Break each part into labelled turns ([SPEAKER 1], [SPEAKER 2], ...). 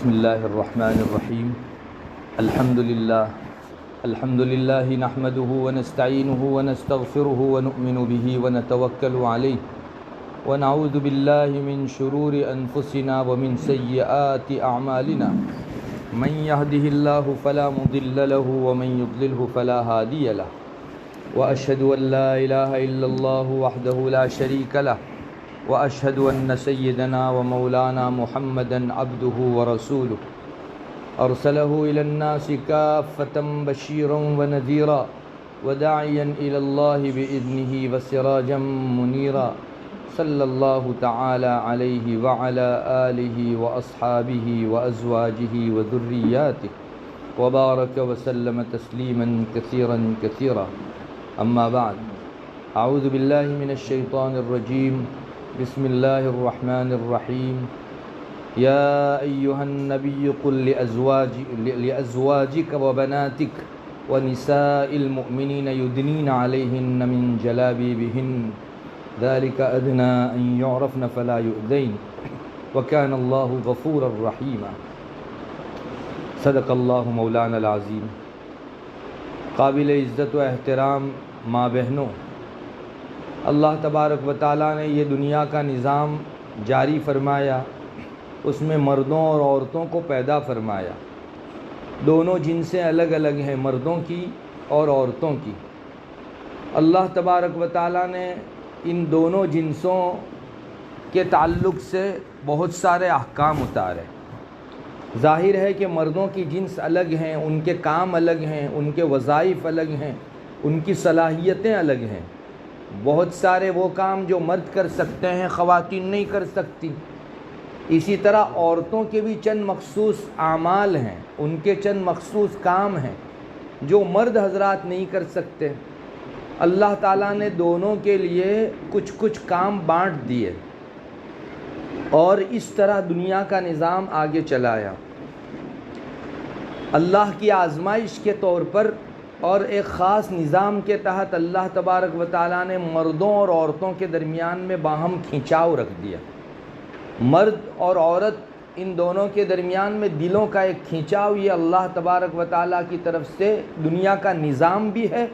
[SPEAKER 1] بسم الله الرحمن الرحيم. الحمد لله نحمده ونستعينه ونستغفره ونؤمن به ونتوكل عليه ونعوذ بالله من شرور أنفسنا ومن سيئات أعمالنا. من يهده الله فلا مضل له ومن يضلله فلا هادي له، وأشهد أن لا إله إلا الله وحده لا شريك له، وأشهد أن سيدنا ومولانا محمدًا عبده ورسوله أرسله إلى الناس كافة بشيرا ونذيرا وداعيا إلى الله بإذنه وسراجا منيرا، صلى الله تعالى عليه وعلى آله وأصحابه وأزواجه وذرياته وبارك وسلم تسليما كثيرا كثيرا. أما بعد، أعوذ بالله من الشيطان الرجيم. بسم الله الرحمن الرحيم. يا أيها النبي قل لأزواجك وبناتك ونساء المؤمنين يدنين عليهن من جلابيبهن ذلك أدنى أن يعرفن فلا يؤذين وكان الله غفورا رحيما. صدق الله مولانا العظيم. قابل عزت و احترام ماں بہنوں، اللہ تبارک و تعالیٰ نے یہ دنیا کا نظام جاری فرمایا، اس میں مردوں اور عورتوں کو پیدا فرمایا. دونوں جنسیں الگ الگ ہیں، مردوں کی اور عورتوں کی. اللہ تبارک و تعالیٰ نے ان دونوں جنسوں کے تعلق سے بہت سارے احکام اتارے. ظاہر ہے کہ مردوں کی جنس الگ ہیں، ان کے کام الگ ہیں، ان کے وظائف الگ ہیں، ان کی صلاحیتیں الگ ہیں. بہت سارے وہ کام جو مرد کر سکتے ہیں خواتین نہیں کر سکتی. اسی طرح عورتوں کے بھی چند مخصوص اعمال ہیں، ان کے چند مخصوص کام ہیں جو مرد حضرات نہیں کر سکتے. اللہ تعالیٰ نے دونوں کے لیے کچھ کچھ کام بانٹ دیے اور اس طرح دنیا کا نظام آگے چلایا. اللہ کی آزمائش کے طور پر اور ایک خاص نظام کے تحت اللہ تبارک و تعالیٰ نے مردوں اور عورتوں کے درمیان میں باہم کھینچاؤ رکھ دیا. مرد اور عورت ان دونوں کے درمیان میں دلوں کا ایک کھینچاؤ، یہ اللہ تبارک و تعالیٰ کی طرف سے دنیا کا نظام بھی ہے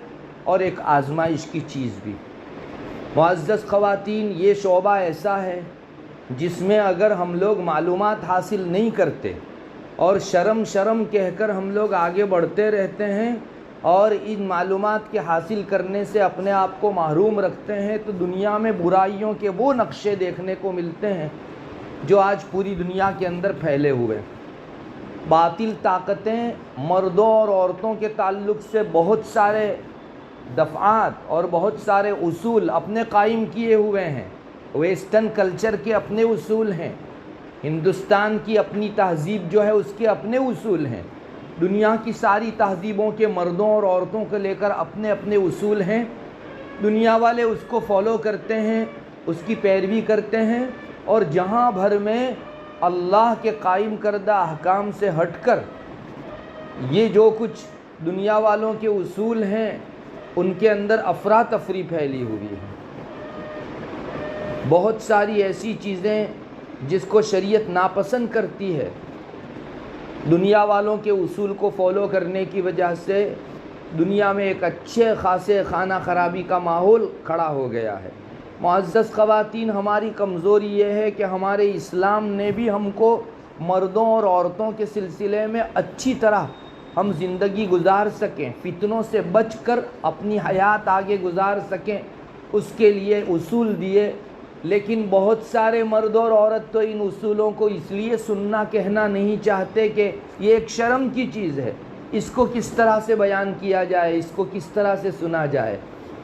[SPEAKER 1] اور ایک آزمائش کی چیز بھی. معزز خواتین، یہ شعبہ ایسا ہے جس میں اگر ہم لوگ معلومات حاصل نہیں کرتے اور شرم کہہ کر ہم لوگ آگے بڑھتے رہتے ہیں اور ان معلومات کے حاصل کرنے سے اپنے آپ کو محروم رکھتے ہیں تو دنیا میں برائیوں کے وہ نقشے دیکھنے کو ملتے ہیں جو آج پوری دنیا کے اندر پھیلے ہوئے. باطل طاقتیں مردوں اور عورتوں کے تعلق سے بہت سارے دفعات اور بہت سارے اصول اپنے قائم کیے ہوئے ہیں. ویسٹرن کلچر کے اپنے اصول ہیں، ہندوستان کی اپنی تہذیب جو ہے اس کے اپنے اصول ہیں، دنیا کی ساری تہذیبوں کے مردوں اور عورتوں کو لے کر اپنے اپنے اصول ہیں. دنیا والے اس کو فالو کرتے ہیں، اس کی پیروی کرتے ہیں، اور جہاں بھر میں اللہ کے قائم کردہ احکام سے ہٹ کر یہ جو کچھ دنیا والوں کے اصول ہیں ان کے اندر افراتفری پھیلی ہوئی ہے. بہت ساری ایسی چیزیں جس کو شریعت ناپسند کرتی ہے، دنیا والوں کے اصول کو فالو کرنے کی وجہ سے دنیا میں ایک اچھے خاصے خانہ خرابی کا ماحول کھڑا ہو گیا ہے. معزز خواتین، ہماری کمزوری یہ ہے کہ ہمارے اسلام نے بھی ہم کو مردوں اور عورتوں کے سلسلے میں اچھی طرح ہم زندگی گزار سکیں، فتنوں سے بچ کر اپنی حیات آگے گزار سکیں، اس کے لیے اصول دیے. لیکن بہت سارے مرد اور عورت تو ان اصولوں کو اس لیے سننا کہنا نہیں چاہتے کہ یہ ایک شرم کی چیز ہے، اس کو کس طرح سے بیان کیا جائے، اس کو کس طرح سے سنا جائے.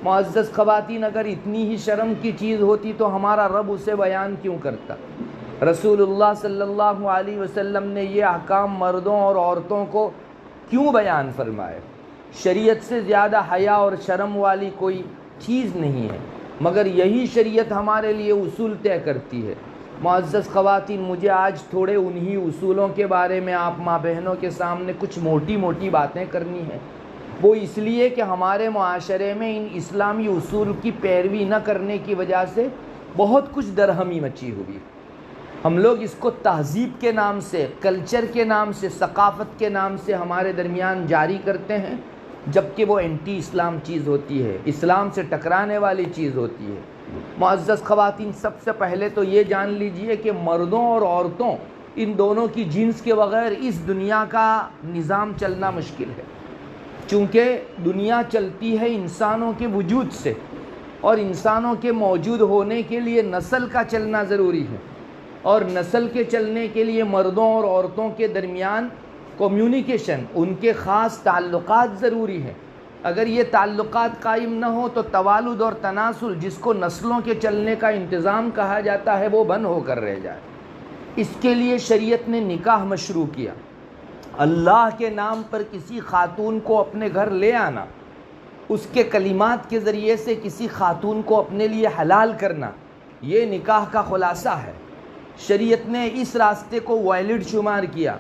[SPEAKER 1] معزز خواتین، اگر اتنی ہی شرم کی چیز ہوتی تو ہمارا رب اسے بیان کیوں کرتا؟ رسول اللہ صلی اللہ علیہ وسلم نے یہ احکام مردوں اور عورتوں کو کیوں بیان فرمائے؟ شریعت سے زیادہ حیا اور شرم والی کوئی چیز نہیں ہے، مگر یہی شریعت ہمارے لیے اصول طے کرتی ہے. معزز خواتین، مجھے آج تھوڑے انہی اصولوں کے بارے میں آپ ماں بہنوں کے سامنے کچھ موٹی باتیں کرنی ہیں. وہ اس لیے کہ ہمارے معاشرے میں ان اسلامی اصول کی پیروی نہ کرنے کی وجہ سے بہت کچھ درہمی مچی ہوئی. ہم لوگ اس کو تہذیب کے نام سے، کلچر کے نام سے، ثقافت کے نام سے ہمارے درمیان جاری کرتے ہیں، جبکہ وہ اینٹی اسلام چیز ہوتی ہے، اسلام سے ٹکرانے والی چیز ہوتی ہے۔ معزز خواتین، سب سے پہلے تو یہ جان لیجئے کہ مردوں اور عورتوں ان دونوں کی جنس کے بغیر اس دنیا کا نظام چلنا مشکل ہے، چونکہ دنیا چلتی ہے انسانوں کے وجود سے، اور انسانوں کے موجود ہونے کے لیے نسل کا چلنا ضروری ہے، اور نسل کے چلنے کے لیے مردوں اور عورتوں کے درمیان کمیونیکیشن، ان کے خاص تعلقات ضروری ہیں۔ اگر یہ تعلقات قائم نہ ہو تو توالد اور تناسل، جس کو نسلوں کے چلنے کا انتظام کہا جاتا ہے، وہ بند ہو کر رہ جائے۔ اس کے لیے شریعت نے نکاح مشروع کیا۔ اللہ کے نام پر کسی خاتون کو اپنے گھر لے آنا، اس کے کلمات کے ذریعے سے کسی خاتون کو اپنے لیے حلال کرنا، یہ نکاح کا خلاصہ ہے۔ شریعت نے اس راستے کو ویلڈ شمار کیا۔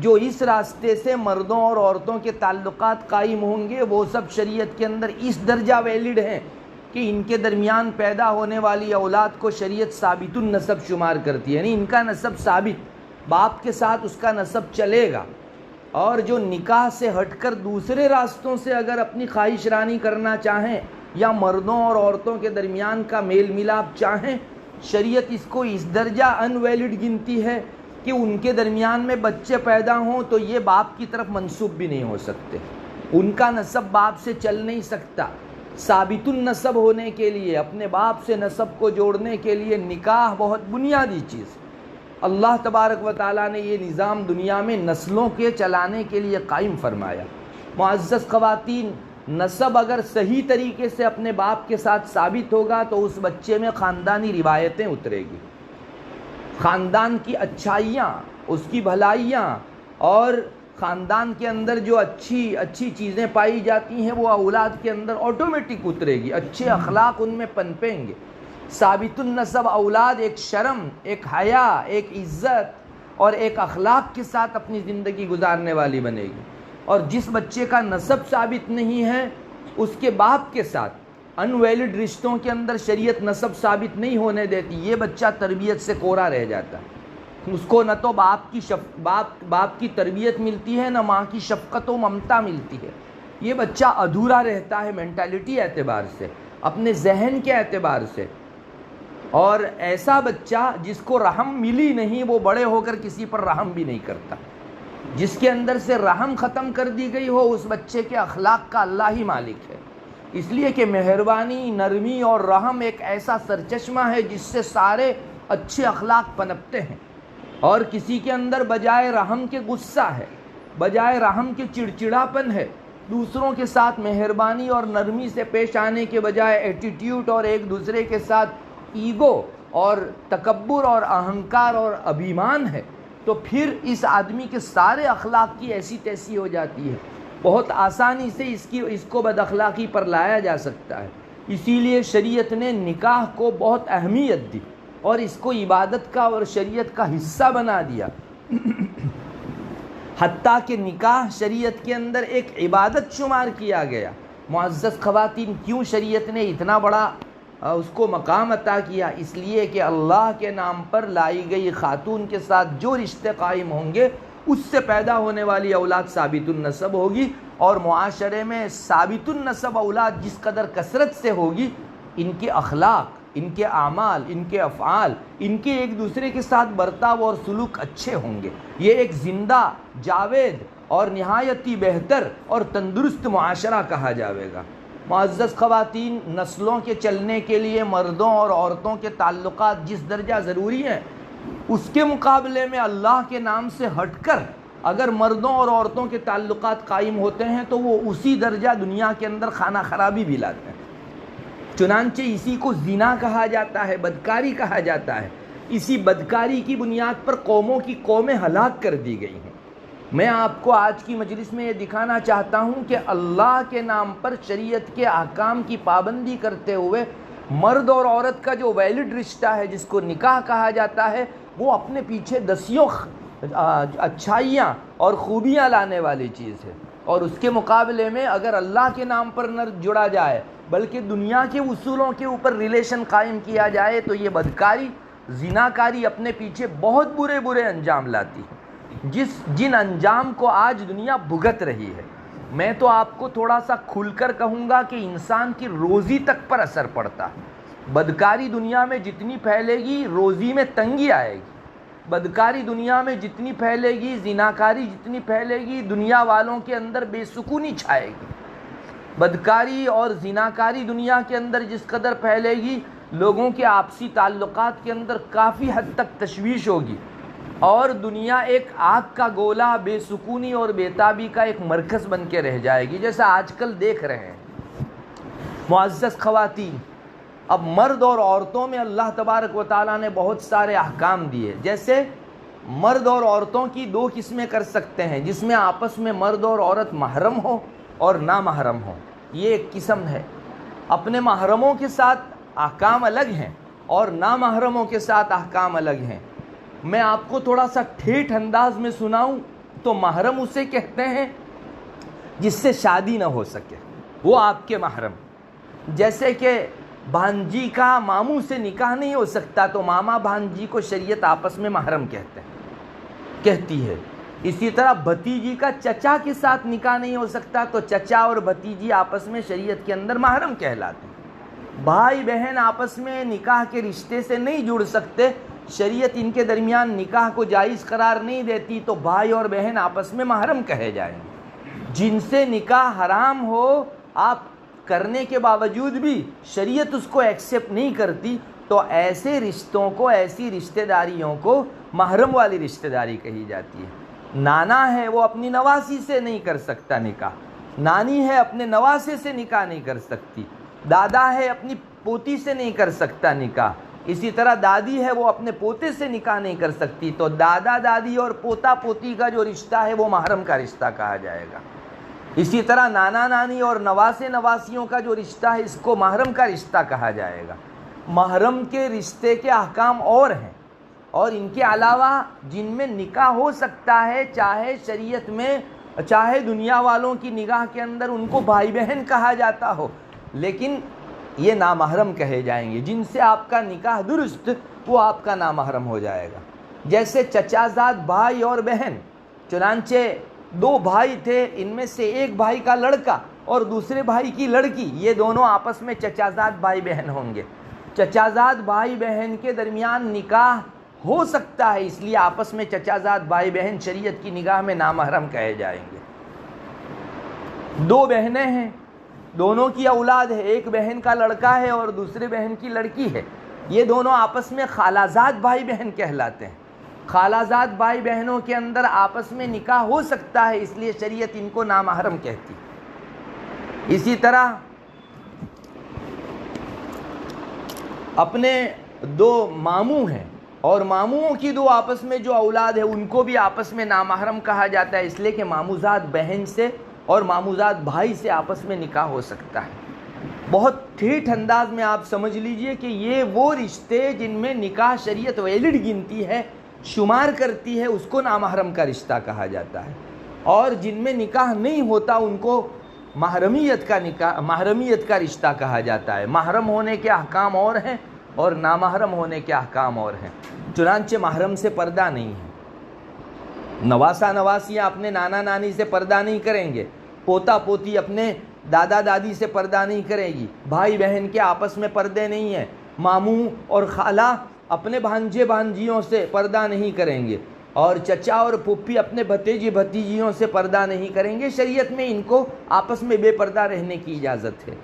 [SPEAKER 1] جو اس راستے سے مردوں اور عورتوں کے تعلقات قائم ہوں گے، وہ سب شریعت کے اندر اس درجہ ویلڈ ہیں کہ ان کے درمیان پیدا ہونے والی اولاد کو شریعت ثابت النسب شمار کرتی ہے، یعنی ان کا نسب ثابت، باپ کے ساتھ اس کا نسب چلے گا۔ اور جو نکاح سے ہٹ کر دوسرے راستوں سے اگر اپنی خواہش رانی کرنا چاہیں یا مردوں اور عورتوں کے درمیان کا میل ملاپ چاہیں، شریعت اس کو اس درجہ ان ویلڈ گنتی ہے کہ ان کے درمیان میں بچے پیدا ہوں تو یہ باپ کی طرف منسوب بھی نہیں ہو سکتے، ان کا نسب باپ سے چل نہیں سکتا۔ ثابت النسب ہونے کے لیے، اپنے باپ سے نسب کو جوڑنے کے لیے نکاح بہت بنیادی چیز ہے۔ اللہ تبارک و تعالیٰ نے یہ نظام دنیا میں نسلوں کے چلانے کے لیے قائم فرمایا۔ معزز خواتین، نسب اگر صحیح طریقے سے اپنے باپ کے ساتھ ثابت ہوگا تو اس بچے میں خاندانی روایتیں اترے گی، خاندان کی اچھائیاں، اس کی بھلائیاں، اور خاندان کے اندر جو اچھی چیزیں پائی جاتی ہیں وہ اولاد کے اندر آٹومیٹک اترے گی، اچھے اخلاق ان میں پنپیں گے۔ ثابت النسب اولاد ایک شرم، ایک حیا، ایک عزت اور ایک اخلاق کے ساتھ اپنی زندگی گزارنے والی بنے گی۔ اور جس بچے کا نسب ثابت نہیں ہے، اس کے باپ کے ساتھ ان ویلڈ رشتوں کے اندر شریعت نسب ثابت نہیں ہونے دیتی، یہ بچہ تربیت سے کورا رہ جاتا ہے۔ اس کو نہ تو باپ کی تربیت ملتی ہے، نہ ماں کی شفقت و ممتا ملتی ہے۔ یہ بچہ ادھورا رہتا ہے مینٹالٹی اعتبار سے، اپنے ذہن کے اعتبار سے۔ اور ایسا بچہ جس کو رحم ملی نہیں، وہ بڑے ہو کر کسی پر رحم بھی نہیں کرتا۔ جس کے اندر سے رحم ختم کر دی گئی ہو، اس بچے کے اخلاق کا اللہ ہی مالک ہے۔ اس لیے کہ مہربانی، نرمی اور رحم ایک ایسا سرچشمہ ہے جس سے سارے اچھے اخلاق پنپتے ہیں۔ اور کسی کے اندر بجائے رحم کے غصہ ہے، بجائے رحم کے چڑچڑاپن ہے، دوسروں کے ساتھ مہربانی اور نرمی سے پیش آنے کے بجائے ایٹیٹیوڈ اور ایک دوسرے کے ساتھ ایگو اور تکبر اور اہنکار اور ابھیمان ہے، تو پھر اس آدمی کے سارے اخلاق کی ایسی تیسی ہو جاتی ہے۔ بہت آسانی سے اس کو بد اخلاقی پر لایا جا سکتا ہے۔ اسی لیے شریعت نے نکاح کو بہت اہمیت دی اور اس کو عبادت کا اور شریعت کا حصہ بنا دیا۔ حتیٰ کہ نکاح شریعت کے اندر ایک عبادت شمار کیا گیا۔ معزز خواتین، کیوں شریعت نے اتنا بڑا اس کو مقام عطا کیا؟ اس لیے کہ اللہ کے نام پر لائی گئی خاتون کے ساتھ جو رشتے قائم ہوں گے، اس سے پیدا ہونے والی اولاد ثابت النسب ہوگی، اور معاشرے میں ثابت النسب اولاد جس قدر کثرت سے ہوگی، ان کے اخلاق، ان کے اعمال، ان کے افعال، ان کے ایک دوسرے کے ساتھ برتاؤ اور سلوک اچھے ہوں گے۔ یہ ایک زندہ، جاوید اور نہایتی بہتر اور تندرست معاشرہ کہا جاوے گا۔ معزز خواتین، نسلوں کے چلنے کے لیے مردوں اور عورتوں کے تعلقات جس درجہ ضروری ہیں، اس کے مقابلے میں اللہ کے نام سے ہٹ کر اگر مردوں اور عورتوں کے تعلقات قائم ہوتے ہیں تو وہ اسی درجہ دنیا کے اندر خانہ خرابی بھی لاتے ہیں۔ چنانچہ اسی کو زنا کہا جاتا ہے، بدکاری کہا جاتا ہے۔ اسی بدکاری کی بنیاد پر قوموں کی قومیں ہلاک کر دی گئی ہیں۔ میں آپ کو آج کی مجلس میں یہ دکھانا چاہتا ہوں کہ اللہ کے نام پر شریعت کے احکام کی پابندی کرتے ہوئے مرد اور عورت کا جو ویلڈ رشتہ ہے، جس کو نکاح کہا جاتا ہے، وہ اپنے پیچھے دسیوں اچھائیاں اور خوبیاں لانے والی چیز ہے۔ اور اس کے مقابلے میں اگر اللہ کے نام پر نہ جڑا جائے بلکہ دنیا کے اصولوں کے اوپر ریلیشن قائم کیا جائے تو یہ بدکاری زناکاری اپنے پیچھے بہت برے برے انجام لاتی ہے، جن انجام کو آج دنیا بھگت رہی ہے۔ میں تو آپ کو تھوڑا سا کھل کر کہوں گا کہ انسان کی روزی تک پر اثر پڑتا ہے۔ بدکاری دنیا میں جتنی پھیلے گی روزی میں تنگی آئے گی، بدکاری دنیا میں جتنی پھیلے گی، زناکاری جتنی پھیلے گی، دنیا والوں کے اندر بے سکونی چھائے گی۔ بدکاری اور زناکاری دنیا کے اندر جس قدر پھیلے گی، لوگوں کے آپسی تعلقات کے اندر کافی حد تک تشویش ہوگی، اور دنیا ایک آگ کا گولہ، بے سکونی اور بےتابی کا ایک مرکز بن کے رہ جائے گی، جیسا آج کل دیکھ رہے ہیں۔ معزز خواتین، اب مرد اور عورتوں میں اللہ تبارک و تعالیٰ نے بہت سارے احکام دیے، جیسے مرد اور عورتوں کی دو قسمیں کر سکتے ہیں، جس میں آپس میں مرد اور عورت محرم ہو اور نامحرم ہو، یہ ایک قسم ہے۔ اپنے محرموں کے ساتھ احکام الگ ہیں اور نامحرموں کے ساتھ احکام الگ ہیں۔ میں آپ کو تھوڑا سا ٹھیٹھ انداز میں سناؤں تو محرم اسے کہتے ہیں جس سے شادی نہ ہو سکے، وہ آپ کے محرم۔ جیسے کہ بھانجی کا ماموں سے نکاح نہیں ہو سکتا تو ماما بھانجی کو شریعت آپس میں محرم کہتی ہے۔ اسی طرح بھتیجی کا چچا کے ساتھ نکاح نہیں ہو سکتا تو چچا اور بھتیجی آپس میں شریعت کے اندر محرم کہلاتے ہیں۔ بھائی بہن آپس میں نکاح کے رشتے سے نہیں جڑ سکتے، شریعت ان کے درمیان نکاح کو جائز قرار نہیں دیتی تو بھائی اور بہن آپس میں محرم کہے جائیں گے۔ جن سے نکاح حرام ہو، آپ کرنے کے باوجود بھی شریعت اس کو ایکسیپٹ نہیں کرتی تو ایسے رشتوں کو، ایسی رشتہ داریوں کو محرم والی رشتہ داری کہی جاتی ہے۔ نانا ہے وہ اپنی نواسی سے نہیں کر سکتا نکاح، نانی ہے اپنے نواسے سے نکاح نہیں کر سکتی، دادا ہے اپنی پوتی سے نہیں کر سکتا نکاح، اسی طرح دادی ہے وہ اپنے پوتے سے نکاح نہیں کر سکتی تو دادا دادی اور پوتا پوتی کا جو رشتہ ہے وہ محرم کا رشتہ کہا جائے گا۔ اسی طرح نانا نانی اور نواسے نواسیوں کا جو رشتہ ہے اس کو محرم کا رشتہ کہا جائے گا۔ محرم کے رشتے کے احکام اور ہیں، اور ان کے علاوہ جن میں نکاح ہو سکتا ہے، چاہے شریعت میں چاہے دنیا والوں کی نگاہ کے اندر ان کو بھائی بہن کہا جاتا ہو، لیکن یہ نامحرم کہے جائیں گے۔ جن سے آپ کا نکاح درست، وہ آپ کا نامحرم ہو جائے گا۔ جیسے چچا زاد بھائی اور بہن، چنانچہ دو بھائی تھے، ان میں سے ایک بھائی کا لڑکا اور دوسرے بھائی کی لڑکی، یہ دونوں آپس میں چچا زاد بھائی بہن ہوں گے۔ چچا زاد بھائی بہن کے درمیان نکاح ہو سکتا ہے، اس لیے آپس میں چچا زاد بھائی بہن شریعت کی نگاہ میں نامحرم کہے جائیں گے۔ دو بہنیں ہیں، دونوں کی اولاد ہے، ایک بہن کا لڑکا ہے اور دوسرے بہن کی لڑکی ہے، یہ دونوں آپس میں خالہ زاد بھائی بہن کہلاتے ہیں۔ خالہ زاد بھائی بہنوں کے اندر آپس میں نکاح ہو سکتا ہے، اس لیے شریعت ان کو نامحرم کہتی ہے۔ اسی طرح اپنے دو ماموں ہیں اور ماموں کی دو آپس میں جو اولاد ہے ان کو بھی آپس میں نامحرم کہا جاتا ہے، اس لیے کہ ماموزاد بہن سے اور ماموزاد بھائی سے آپس میں نکاح ہو سکتا ہے۔ بہت ٹھیٹھ انداز میں آپ سمجھ لیجئے کہ یہ وہ رشتے جن میں نکاح شریعت ویلڈ گنتی ہے، شمار کرتی ہے، اس کو نامحرم کا رشتہ کہا جاتا ہے، اور جن میں نکاح نہیں ہوتا ان کو محرمیت کا رشتہ کہا جاتا ہے۔ محرم ہونے کے احکام اور ہیں اور نامحرم ہونے کے احکام اور ہیں۔ چنانچہ محرم سے پردہ نہیں ہے، نواسا نواسیاں اپنے نانا نانی سے پردہ نہیں کریں گے، پوتا پوتی اپنے دادا دادی سے پردہ نہیں کرے گی، بھائی بہن کے آپس میں پردے نہیں ہیں، ماموں اور خالہ اپنے بھانجے بھانجیوں سے پردہ نہیں کریں گے، اور چچا اور پھپھی اپنے بھتیجے بھتیجیوں سے پردہ نہیں کریں گے۔ شریعت میں ان کو آپس میں بے پردہ رہنے کی اجازت ہے۔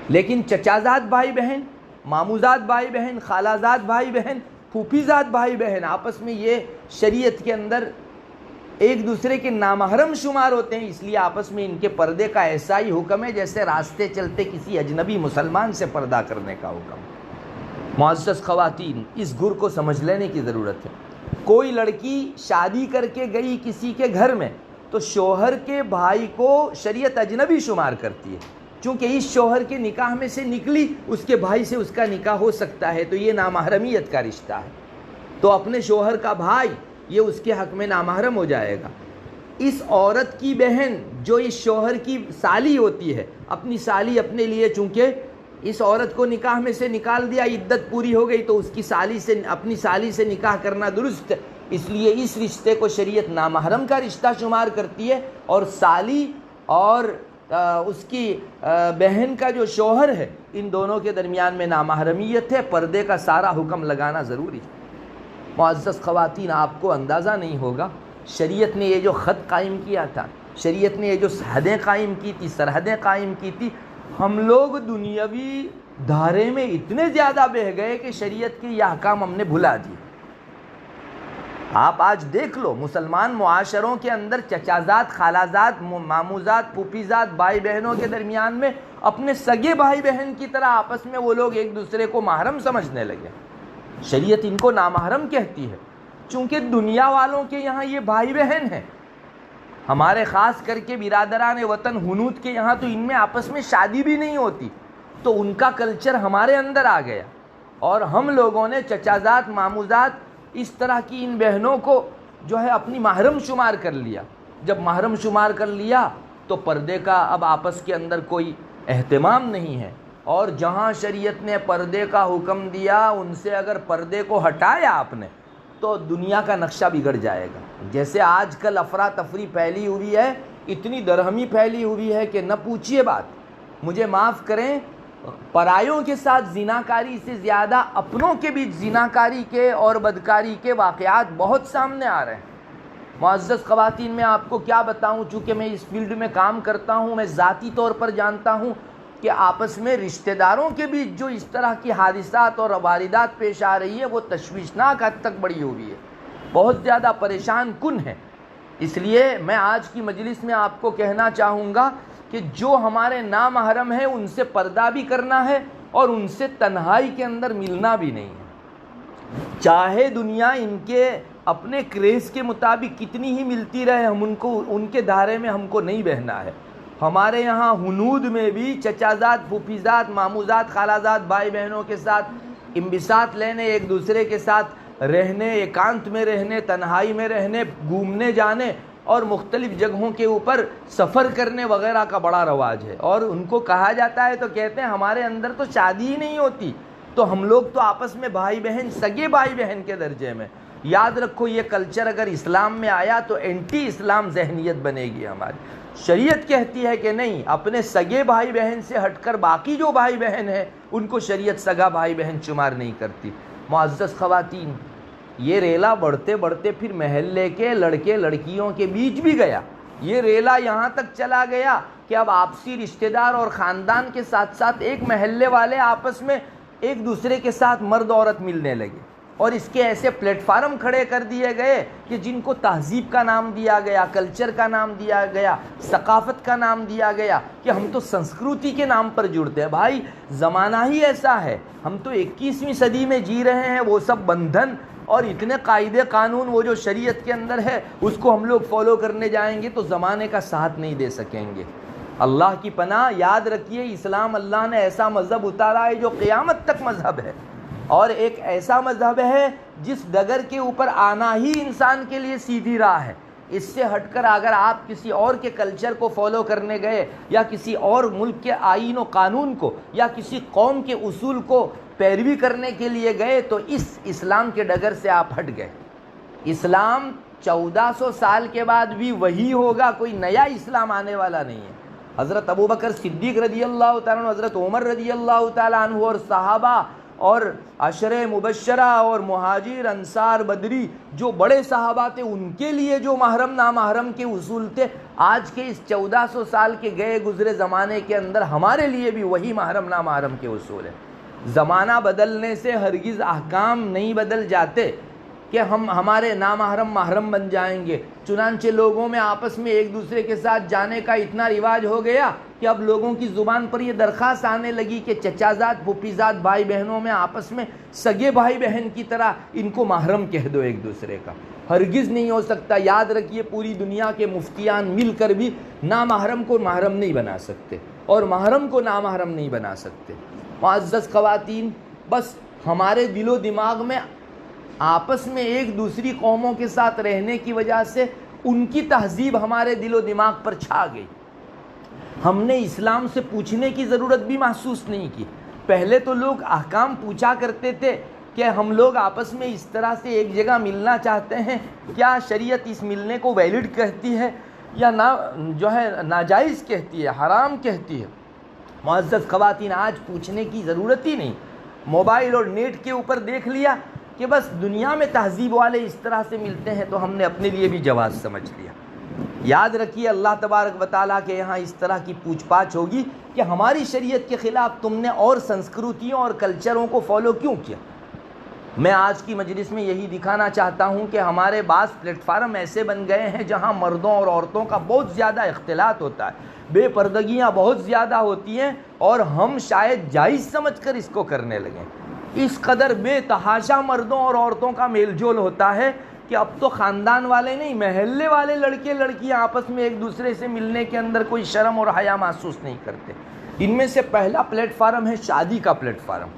[SPEAKER 1] لیکن چچا زاد بھائی بہن، ماموزاد بھائی بہن، خالہ زاد بھائی بہن، پھوپھی زاد بھائی بہن آپس میں یہ شریعت کے اندر ایک دوسرے کے نامحرم شمار ہوتے ہیں، اس لیے آپس میں ان کے پردے کا ایسا ہی حکم ہے جیسے راستے چلتے کسی اجنبی مسلمان سے پردہ کرنے کا حکم۔ معزز خواتین، اس گر کو سمجھ لینے کی ضرورت ہے۔ کوئی لڑکی شادی کر کے گئی کسی کے گھر میں تو شوہر کے بھائی کو شریعت اجنبی شمار کرتی ہے، چونکہ اس شوہر کے نکاح میں سے نکلی، اس کے بھائی سے اس کا نکاح ہو سکتا ہے، تو یہ نامحرمیت کا رشتہ ہے، تو اپنے شوہر کا بھائی یہ اس کے حق میں نامحرم ہو جائے گا۔ اس عورت کی بہن جو اس شوہر کی سالی ہوتی ہے، اپنی سالی اپنے لیے چونکہ اس عورت کو نکاح میں سے نکال دیا، عدت پوری ہو گئی تو اس کی سالی سے، اپنی سالی سے نکاح کرنا درست ہے، اس لیے اس رشتے کو شریعت نامحرم کا رشتہ شمار کرتی ہے، اور سالی اور اس کی بہن کا جو شوہر ہے ان دونوں کے درمیان میں نامحرمیت ہے، پردے کا سارا حکم لگانا ضروری ہے۔ معزز خواتین، آپ کو اندازہ نہیں ہوگا شریعت نے یہ جو خط قائم کیا تھا، شریعت نے یہ جو حدیں قائم کی تھی، سرحدیں قائم کی تھی، ہم لوگ دنیاوی دھارے میں اتنے زیادہ بہہ گئے کہ شریعت کے یہ احکام ہم نے بھلا دیے۔ آپ آج دیکھ لو مسلمان معاشروں کے اندر چچازاد، خالازاد، ماموزاد، پھوپھیزاد، بھائی بہنوں کے درمیان میں اپنے سگے بھائی بہن کی طرح آپس میں وہ لوگ ایک دوسرے کو محرم سمجھنے لگے۔ شریعت ان کو نامحرم کہتی ہے، چونکہ دنیا والوں کے یہاں یہ بھائی بہن ہیں۔ ہمارے خاص کر کے برادران وطن ہنود کے یہاں تو ان میں آپس میں شادی بھی نہیں ہوتی، تو ان کا کلچر ہمارے اندر آ گیا، اور ہم لوگوں نے چچازاد، ماموزاد، اس طرح کی ان بہنوں کو جو ہے اپنی محرم شمار کر لیا۔ جب محرم شمار کر لیا تو پردے کا اب آپس کے اندر کوئی اہتمام نہیں ہے، اور جہاں شریعت نے پردے کا حکم دیا ان سے اگر پردے کو ہٹایا آپ نے تو دنیا کا نقشہ بگڑ جائے گا۔ جیسے آج کل افراتفری پھیلی ہوئی ہے، اتنی درہمی پھیلی ہوئی ہے کہ نہ پوچھیے بات۔ مجھے معاف کریں، پرایوں کے ساتھ زناکاری سے زیادہ اپنوں کے بیچ زناکاری کے اور بدکاری کے واقعات بہت سامنے آ رہے ہیں۔ معزز خواتین، میں آپ کو کیا بتاؤں، چونکہ میں اس فیلڈ میں کام کرتا ہوں، میں ذاتی طور پر جانتا ہوں کہ آپس میں رشتہ داروں کے بیچ جو اس طرح کی حادثات اور واردات پیش آ رہی ہے وہ تشویشناک حد تک بڑھی ہوئی ہے، بہت زیادہ پریشان کن ہے۔ اس لیے میں آج کی مجلس میں آپ کو کہنا چاہوں گا کہ جو ہمارے نامحرم ہیں ان سے پردہ بھی کرنا ہے اور ان سے تنہائی کے اندر ملنا بھی نہیں ہے۔ چاہے دنیا ان کے اپنے کریز کے مطابق کتنی ہی ملتی رہے، ہم ان کے دھارے میں ہم کو نہیں بہنا ہے۔ ہمارے یہاں ہنود میں بھی چچازاد، پھوپھیزاد، ماموزاد، خالازاد، بھائی بہنوں کے ساتھ انبساط لینے، ایک دوسرے کے ساتھ رہنے، ایکانت میں رہنے، تنہائی میں رہنے، گھومنے جانے اور مختلف جگہوں کے اوپر سفر کرنے وغیرہ کا بڑا رواج ہے۔ اور ان کو کہا جاتا ہے تو کہتے ہیں ہمارے اندر تو شادی ہی نہیں ہوتی، تو ہم لوگ تو آپس میں بھائی بہن، سگے بھائی بہن کے درجے میں۔ یاد رکھو، یہ کلچر اگر اسلام میں آیا تو اینٹی اسلام ذہنیت بنے گی ہماری۔ شریعت کہتی ہے کہ نہیں، اپنے سگے بھائی بہن سے ہٹ کر باقی جو بھائی بہن ہیں ان کو شریعت سگا بھائی بہن شمار نہیں کرتی۔ معزز خواتین، یہ ریلا بڑھتے بڑھتے پھر محلے کے لڑکے لڑکیوں کے بیچ بھی گیا۔ یہ ریلا یہاں تک چلا گیا کہ اب آپسی رشتہ دار اور خاندان کے ساتھ ساتھ ایک محلے والے آپس میں ایک دوسرے کے ساتھ مرد عورت ملنے لگے، اور اس کے ایسے پلیٹ فارم کھڑے کر دیے گئے کہ جن کو تہذیب کا نام دیا گیا، کلچر کا نام دیا گیا، ثقافت کا نام دیا گیا کہ ہم تو سنسکرتی کے نام پر جڑتے ہیں۔ بھائی، زمانہ ہی ایسا ہے، ہم تو 21ویں صدی میں جی رہے ہیں۔ وہ سب بندھن اور اتنے قاعدے قانون وہ جو شریعت کے اندر ہے اس کو ہم لوگ فالو کرنے جائیں گے تو زمانے کا ساتھ نہیں دے سکیں گے۔ اللہ کی پناہ، یاد رکھیے، اسلام اللہ نے ایسا مذہب اتارا ہے جو قیامت تک مذہب ہے، اور ایک ایسا مذہب ہے جس ڈگر کے اوپر آنا ہی انسان کے لیے سیدھی راہ ہے۔ اس سے ہٹ کر اگر آپ کسی اور کے کلچر کو فالو کرنے گئے یا کسی اور ملک کے آئین و قانون کو یا کسی قوم کے اصول کو پیروی کرنے کے لیے گئے تو اس اسلام کے ڈگر سے آپ ہٹ گئے۔ اسلام 1400 سال کے بعد بھی وہی ہوگا، کوئی نیا اسلام آنے والا نہیں ہے۔ حضرت ابوبکر صدیق رضی اللہ تعالیٰ عنہ، حضرت عمر رضی اللہ تعالیٰ عنہ اور صحابہ اور عشرہ مبشرہ اور مہاجر، انصار، بدری جو بڑے صحابہ تھے، ان کے لیے جو محرم نامحرم کے اصول تھے، آج کے اس 1400 سال کے گئے گزرے زمانے کے اندر ہمارے لیے بھی وہی محرم نامحرم کے اصول ہیں۔ زمانہ بدلنے سے ہرگز احکام نہیں بدل جاتے کہ ہمارے نامحرم محرم بن جائیں گے۔ چنانچہ لوگوں میں آپس میں ایک دوسرے کے ساتھ جانے کا اتنا رواج ہو گیا کہ اب لوگوں کی زبان پر یہ درخواست آنے لگی کہ چچازاد، پھوپھیزاد، بھائی بہنوں میں آپس میں سگے بھائی بہن کی طرح ان کو محرم کہہ دو ایک دوسرے کا۔ ہرگز نہیں ہو سکتا۔ یاد رکھیے، پوری دنیا کے مفتیان مل کر بھی نامحرم کو محرم نہیں بنا سکتے اور محرم کو نامحرم نہیں بنا سکتے۔ معزز خواتین، بس ہمارے دل و دماغ میں آپس میں ایک دوسری قوموں کے ساتھ رہنے کی وجہ سے ان کی تہذیب ہمارے دل و دماغ پر چھا گئی۔ ہم نے اسلام سے پوچھنے کی ضرورت بھی محسوس نہیں کی۔ پہلے تو لوگ احکام پوچھا کرتے تھے کہ ہم لوگ آپس میں اس طرح سے ایک جگہ ملنا چاہتے ہیں، کیا شریعت اس ملنے کو ویلڈ کہتی ہے یا ناجائز کہتی ہے، حرام کہتی ہے؟ معزز خواتین، آج پوچھنے کی ضرورت ہی نہیں، موبائل اور نیٹ کے اوپر دیکھ لیا کہ بس دنیا میں تہذیب والے اس طرح سے ملتے ہیں تو ہم نے اپنے لیے بھی جواز سمجھ لیا۔ یاد رکھیے اللہ تبارک و تعالیٰ کے یہاں اس طرح کی پوچھ پاچھ ہوگی کہ ہماری شریعت کے خلاف تم نے اور سنسکرتیوں اور کلچروں کو فالو کیوں کیا۔ میں آج کی مجلس میں یہی دکھانا چاہتا ہوں کہ ہمارے بعض پلیٹ فارم ایسے بن گئے ہیں جہاں مردوں اور عورتوں کا بہت زیادہ اختلاط ہوتا ہے، بے پردگیاں بہت زیادہ ہوتی ہیں، اور ہم شاید جائز سمجھ کر اس کو کرنے لگیں۔ اس قدر بے تحاشا مردوں اور عورتوں کا میل جول ہوتا ہے کہ اب تو خاندان والے نہیں، محلے والے لڑکے لڑکیاں آپس میں ایک دوسرے سے ملنے کے اندر کوئی شرم اور حیا محسوس نہیں کرتے۔ ان میں سے پہلا پلیٹ فارم ہے شادی کا پلیٹ فارم۔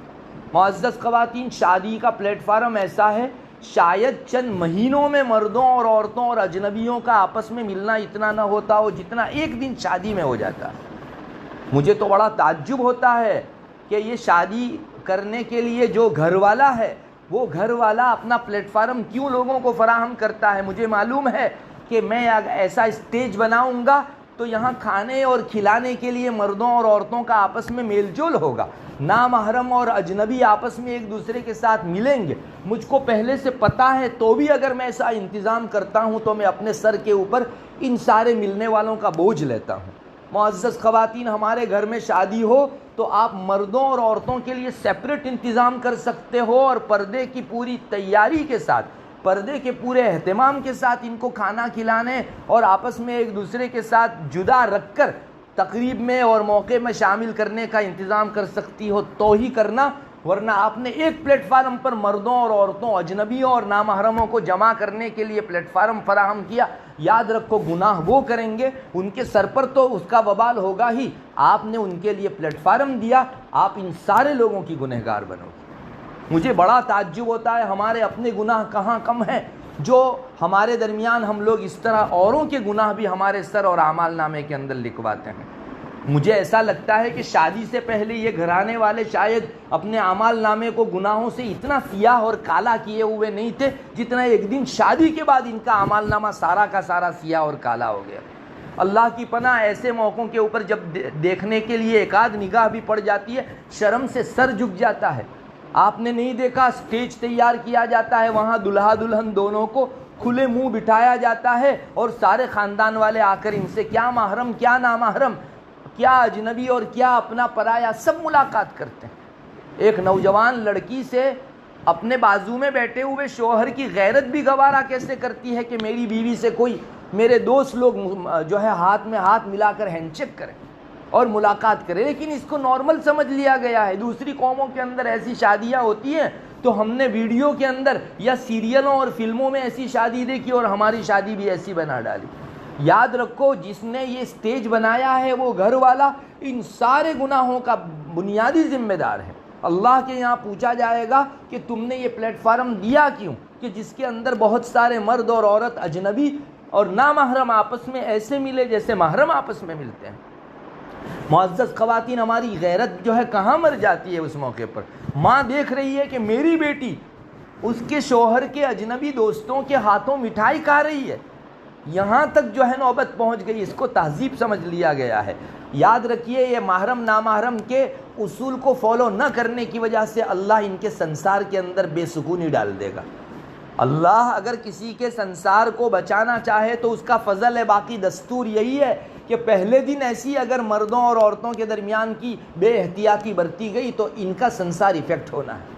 [SPEAKER 1] معزز خواتین، شادی کا پلیٹ فارم ایسا ہے، شاید چند مہینوں میں مردوں اور عورتوں اور اجنبیوں کا آپس میں ملنا اتنا نہ ہوتا ہو جتنا ایک دن شادی میں ہو جاتا ہے۔ مجھے تو بڑا تعجب ہوتا ہے کہ یہ شادی کرنے کے لیے جو گھر والا ہے، وہ گھر والا اپنا پلیٹ فارم کیوں لوگوں کو فراہم کرتا ہے۔ مجھے معلوم ہے کہ میں ایسا اسٹیج بناؤں گا تو یہاں کھانے اور کھلانے کے لیے مردوں اور عورتوں کا آپس میں میل جول ہوگا، نامحرم اور اجنبی آپس میں ایک دوسرے کے ساتھ ملیں گے۔ مجھ کو پہلے سے پتہ ہے تو بھی اگر میں ایسا انتظام کرتا ہوں تو میں اپنے سر کے اوپر ان سارے ملنے والوں کا بوجھ لیتا ہوں۔ معزز خواتین، ہمارے گھر میں شادی ہو تو آپ مردوں اور عورتوں کے لیے سیپریٹ انتظام کر سکتے ہو، اور پردے کی پوری تیاری کے ساتھ، پردے کے پورے اہتمام کے ساتھ ان کو کھانا کھلانے اور آپس میں ایک دوسرے کے ساتھ جدا رکھ کر تقریب میں اور موقع میں شامل کرنے کا انتظام کر سکتی ہو تو ہی کرنا، ورنہ آپ نے ایک پلیٹ فارم پر مردوں اور عورتوں، اجنبیوں اور نامحرموں کو جمع کرنے کے لیے پلیٹ فارم فراہم کیا۔ یاد رکھو، گناہ وہ کریں گے، ان کے سر پر تو اس کا وبال ہوگا ہی، آپ نے ان کے لیے پلیٹ فارم دیا، آپ ان سارے لوگوں کی گنہگار بنو گے۔ مجھے بڑا تعجب ہوتا ہے ہمارے اپنے گناہ کہاں کم ہیں جو ہمارے درمیان ہم لوگ اس طرح اوروں کے گناہ بھی ہمارے سر اور اعمال نامے کے اندر لکھواتے ہیں۔ مجھے ایسا لگتا ہے کہ شادی سے پہلے یہ گھرانے والے شاید اپنے اعمال نامے کو گناہوں سے اتنا سیاہ اور کالا کیے ہوئے نہیں تھے جتنا ایک دن شادی کے بعد ان کا اعمال نامہ سارا کا سارا سیاہ اور کالا ہو گیا۔ اللہ کی پناہ، ایسے موقعوں کے اوپر جب دیکھنے کے لیے ایک آدھ نگاہ بھی پڑ جاتی ہے، شرم سے سر جھک جاتا ہے۔ آپ نے نہیں دیکھا، اسٹیج تیار کیا جاتا ہے، وہاں دلہا دلہن دونوں کو کھلے منہ بٹھایا جاتا ہے، اور سارے خاندان والے آ کر ان سے کیا محرم، کیا نامحرم، کیا اجنبی اور کیا اپنا پرایا، سب ملاقات کرتے ہیں۔ ایک نوجوان لڑکی سے اپنے بازو میں بیٹھے ہوئے شوہر کی غیرت بھی گوارا کیسے کرتی ہے کہ میری بیوی سے کوئی، میرے دوست لوگ جو ہے ہاتھ میں ہاتھ ملا کر ہینڈ شیک کریں اور ملاقات کریں، لیکن اس کو نارمل سمجھ لیا گیا ہے۔ دوسری قوموں کے اندر ایسی شادیاں ہوتی ہیں تو ہم نے ویڈیو کے اندر یا سیریلوں اور فلموں میں ایسی شادی دیکھی اور ہماری شادی بھی ایسی بنا ڈالی۔ یاد رکھو، جس نے یہ سٹیج بنایا ہے وہ گھر والا ان سارے گناہوں کا بنیادی ذمہ دار ہے۔ اللہ کے یہاں پوچھا جائے گا کہ تم نے یہ پلیٹ فارم دیا کیوں، کہ جس کے اندر بہت سارے مرد اور عورت، اجنبی اور نامحرم آپس میں ایسے ملے جیسے محرم آپس میں ملتے ہیں۔ معزز خواتین، ہماری غیرت جو ہے کہاں مر جاتی ہے اس موقع پر۔ ماں دیکھ رہی ہے کہ میری بیٹی اس کے شوہر کے اجنبی دوستوں کے ہاتھوں مٹھائی کھا رہی ہے، یہاں تک جو ہے نوبت پہنچ گئی، اس کو تہذیب سمجھ لیا گیا ہے۔ یاد رکھیے، یہ محرم نامحرم کے اصول کو فالو نہ کرنے کی وجہ سے اللہ ان کے سنسار کے اندر بے سکونی ڈال دے گا۔ اللہ اگر کسی کے سنسار کو بچانا چاہے تو اس کا فضل ہے، باقی دستور یہی ہے کہ پہلے دن ایسی اگر مردوں اور عورتوں کے درمیان کی بے احتیاطی برتی گئی تو ان کا سنسار ایفیکٹ ہونا ہے۔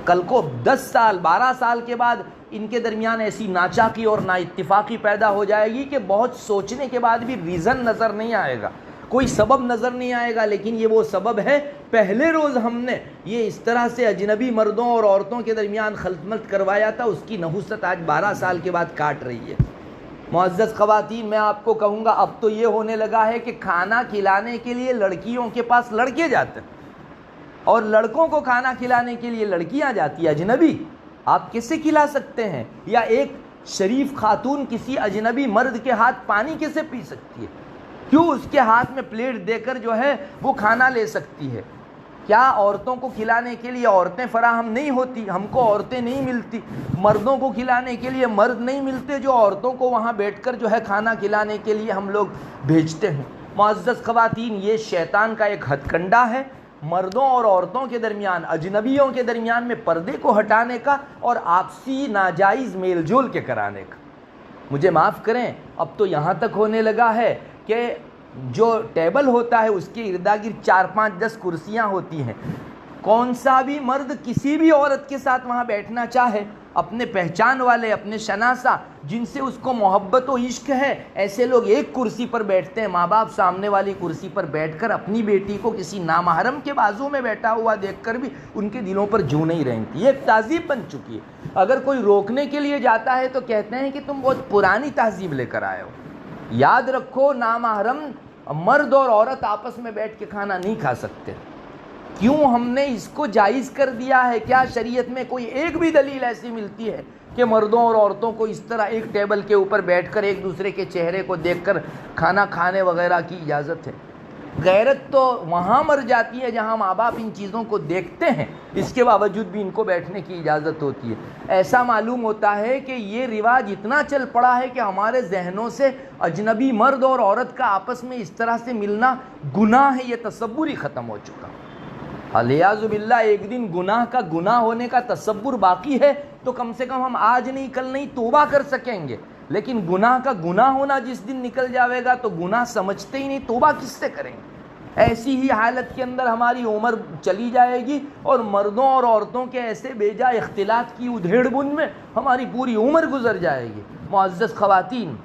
[SPEAKER 1] کل کو 10 سال 12 سال کے بعد ان کے درمیان ایسی ناچاقی اور نا اتفاقی پیدا ہو جائے گی کہ بہت سوچنے کے بعد بھی ریزن نظر نہیں آئے گا، کوئی سبب نظر نہیں آئے گا، لیکن یہ وہ سبب ہے پہلے روز ہم نے یہ اس طرح سے اجنبی مردوں اور عورتوں کے درمیان خلط ملط کروایا تھا، اس کی نحوست آج 12 سال کے بعد کاٹ رہی ہے۔ معزز خواتین، میں آپ کو کہوں گا اب تو یہ ہونے لگا ہے کہ کھانا کھلانے کے لیے لڑکیوں کے پاس لڑکے جاتے ہیں اور لڑکوں کو کھانا کھلانے کے لیے لڑکیاں جاتی ہیں۔ اجنبی آپ کیسے کھلا سکتے ہیں؟ یا ایک شریف خاتون کسی اجنبی مرد کے ہاتھ پانی کیسے پی سکتی ہے؟ کیوں اس کے ہاتھ میں پلیٹ دے کر جو ہے وہ کھانا لے سکتی ہے؟ کیا عورتوں کو کھلانے کے لیے عورتیں فراہم نہیں ہوتی؟ ہم کو عورتیں نہیں ملتی؟ مردوں کو کھلانے کے لیے مرد نہیں ملتے جو عورتوں کو وہاں بیٹھ کر جو ہے کھانا کھلانے کے لیے ہم لوگ بھیجتے ہیں؟ معزز خواتین، یہ شیطان کا ایک ہتھ کنڈا ہے مردوں اور عورتوں کے درمیان، اجنبیوں کے درمیان میں پردے کو ہٹانے کا اور آپسی ناجائز میل جول کے کرانے کا۔ مجھے معاف کریں، اب تو یہاں تک ہونے لگا ہے کہ جو ٹیبل ہوتا ہے اس کے ارد گرد 4 5 10 کرسیاں ہوتی ہیں، کون سا بھی مرد کسی بھی عورت کے ساتھ وہاں بیٹھنا چاہے، اپنے پہچان والے، اپنے شناسہ جن سے اس کو محبت و عشق ہے، ایسے لوگ ایک کرسی پر بیٹھتے ہیں۔ ماں باپ سامنے والی کرسی پر بیٹھ کر اپنی بیٹی کو کسی نامحرم کے بازو میں بیٹھا ہوا دیکھ کر بھی ان کے دلوں پر جو نہیں رہتی۔ یہ ایک تہذیب بن چکی ہے۔ اگر کوئی روکنے کے لیے جاتا ہے تو کہتے ہیں کہ تم بہت پرانی تہذیب لے کر آئے ہو۔ یاد رکھو، نامحرم مرد اور عورت آپس میں بیٹھ کے کھانا نہیں کھا سکتے۔ کیوں ہم نے اس کو جائز کر دیا ہے؟ کیا شریعت میں کوئی ایک بھی دلیل ایسی ملتی ہے کہ مردوں اور عورتوں کو اس طرح ایک ٹیبل کے اوپر بیٹھ کر ایک دوسرے کے چہرے کو دیکھ کر کھانا کھانے وغیرہ کی اجازت ہے؟ غیرت تو وہاں مر جاتی ہے جہاں ماں باپ ان چیزوں کو دیکھتے ہیں، اس کے باوجود بھی ان کو بیٹھنے کی اجازت ہوتی ہے۔ ایسا معلوم ہوتا ہے کہ یہ رواج اتنا چل پڑا ہے کہ ہمارے ذہنوں سے اجنبی مرد اور عورت کا آپس میں اس طرح سے ملنا گناہ ہے، یہ تصور ہی ختم ہو چکا۔ الیاذ باللہ، ایک دن گناہ کا گناہ ہونے کا تصور باقی ہے تو کم سے کم ہم آج نہیں کل نہیں توبہ کر سکیں گے، لیکن گناہ کا گناہ ہونا جس دن نکل جاوے گا تو گناہ سمجھتے ہی نہیں، توبہ کس سے کریں گے؟ ایسی ہی حالت کے اندر ہماری عمر چلی جائے گی اور مردوں اور عورتوں کے ایسے بے جا اختلاط کی ادھیڑ بن میں ہماری پوری عمر گزر جائے گی۔ معزز خواتین،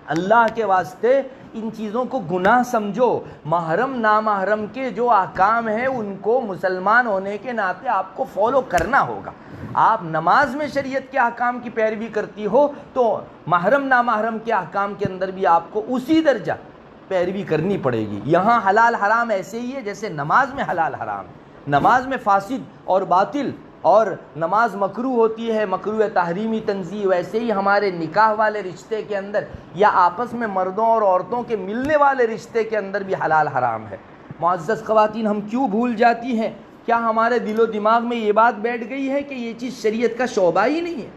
[SPEAKER 1] اللہ کے واسطے ان چیزوں کو گناہ سمجھو۔ محرم نامحرم کے جو احکام ہیں ان کو مسلمان ہونے کے ناطے آپ کو فالو کرنا ہوگا۔ آپ نماز میں شریعت کے احکام کی پیروی کرتی ہو تو محرم نامحرم کے احکام کے اندر بھی آپ کو اسی درجہ پیروی کرنی پڑے گی۔ یہاں حلال حرام ایسے ہی ہے جیسے نماز میں حلال حرام ہے۔ نماز میں فاسد اور باطل اور نماز مکروہ ہوتی ہے، مکروہ تحریمی تنزیہ، ویسے ہی ہمارے نکاح والے رشتے کے اندر یا آپس میں مردوں اور عورتوں کے ملنے والے رشتے کے اندر بھی حلال حرام ہے۔ معزز خواتین، ہم کیوں بھول جاتی ہیں؟ کیا ہمارے دل و دماغ میں یہ بات بیٹھ گئی ہے کہ یہ چیز شریعت کا شعبہ ہی نہیں ہے؟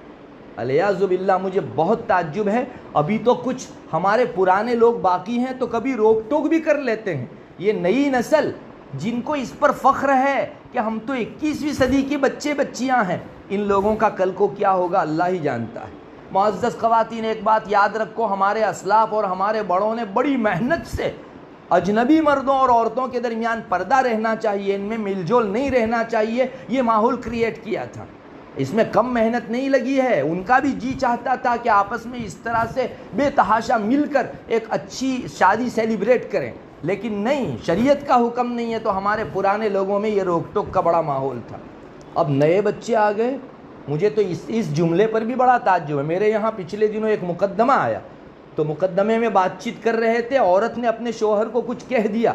[SPEAKER 1] الیاذ باللہ، مجھے بہت تعجب ہے، ابھی تو کچھ ہمارے پرانے لوگ باقی ہیں تو کبھی روک ٹوک بھی کر لیتے ہیں۔ یہ نئی نسل جن کو اس پر فخر ہے کہ ہم تو 21ویں صدی کے بچے بچیاں ہیں، ان لوگوں کا کل کو کیا ہوگا اللہ ہی جانتا ہے۔ معزز خواتین، ایک بات یاد رکھو، ہمارے اسلاف اور ہمارے بڑوں نے بڑی محنت سے اجنبی مردوں اور عورتوں کے درمیان پردہ رہنا چاہیے، ان میں مل جول نہیں رہنا چاہیے، یہ ماحول کریٹ کیا تھا۔ اس میں کم محنت نہیں لگی ہے، ان کا بھی جی چاہتا تھا کہ آپس میں اس طرح سے بے تحاشا مل کر ایک اچھی شادی سیلیبریٹ کریں، لیکن نہیں، شریعت کا حکم نہیں ہے تو ہمارے پرانے لوگوں میں یہ روک ٹوک کا بڑا ماحول تھا۔ اب نئے بچے آ گئے، مجھے تو اس جملے پر بھی بڑا تعجب ہے۔ میرے یہاں پچھلے دنوں ایک مقدمہ آیا تو مقدمے میں بات چیت کر رہے تھے، عورت نے اپنے شوہر کو کچھ کہہ دیا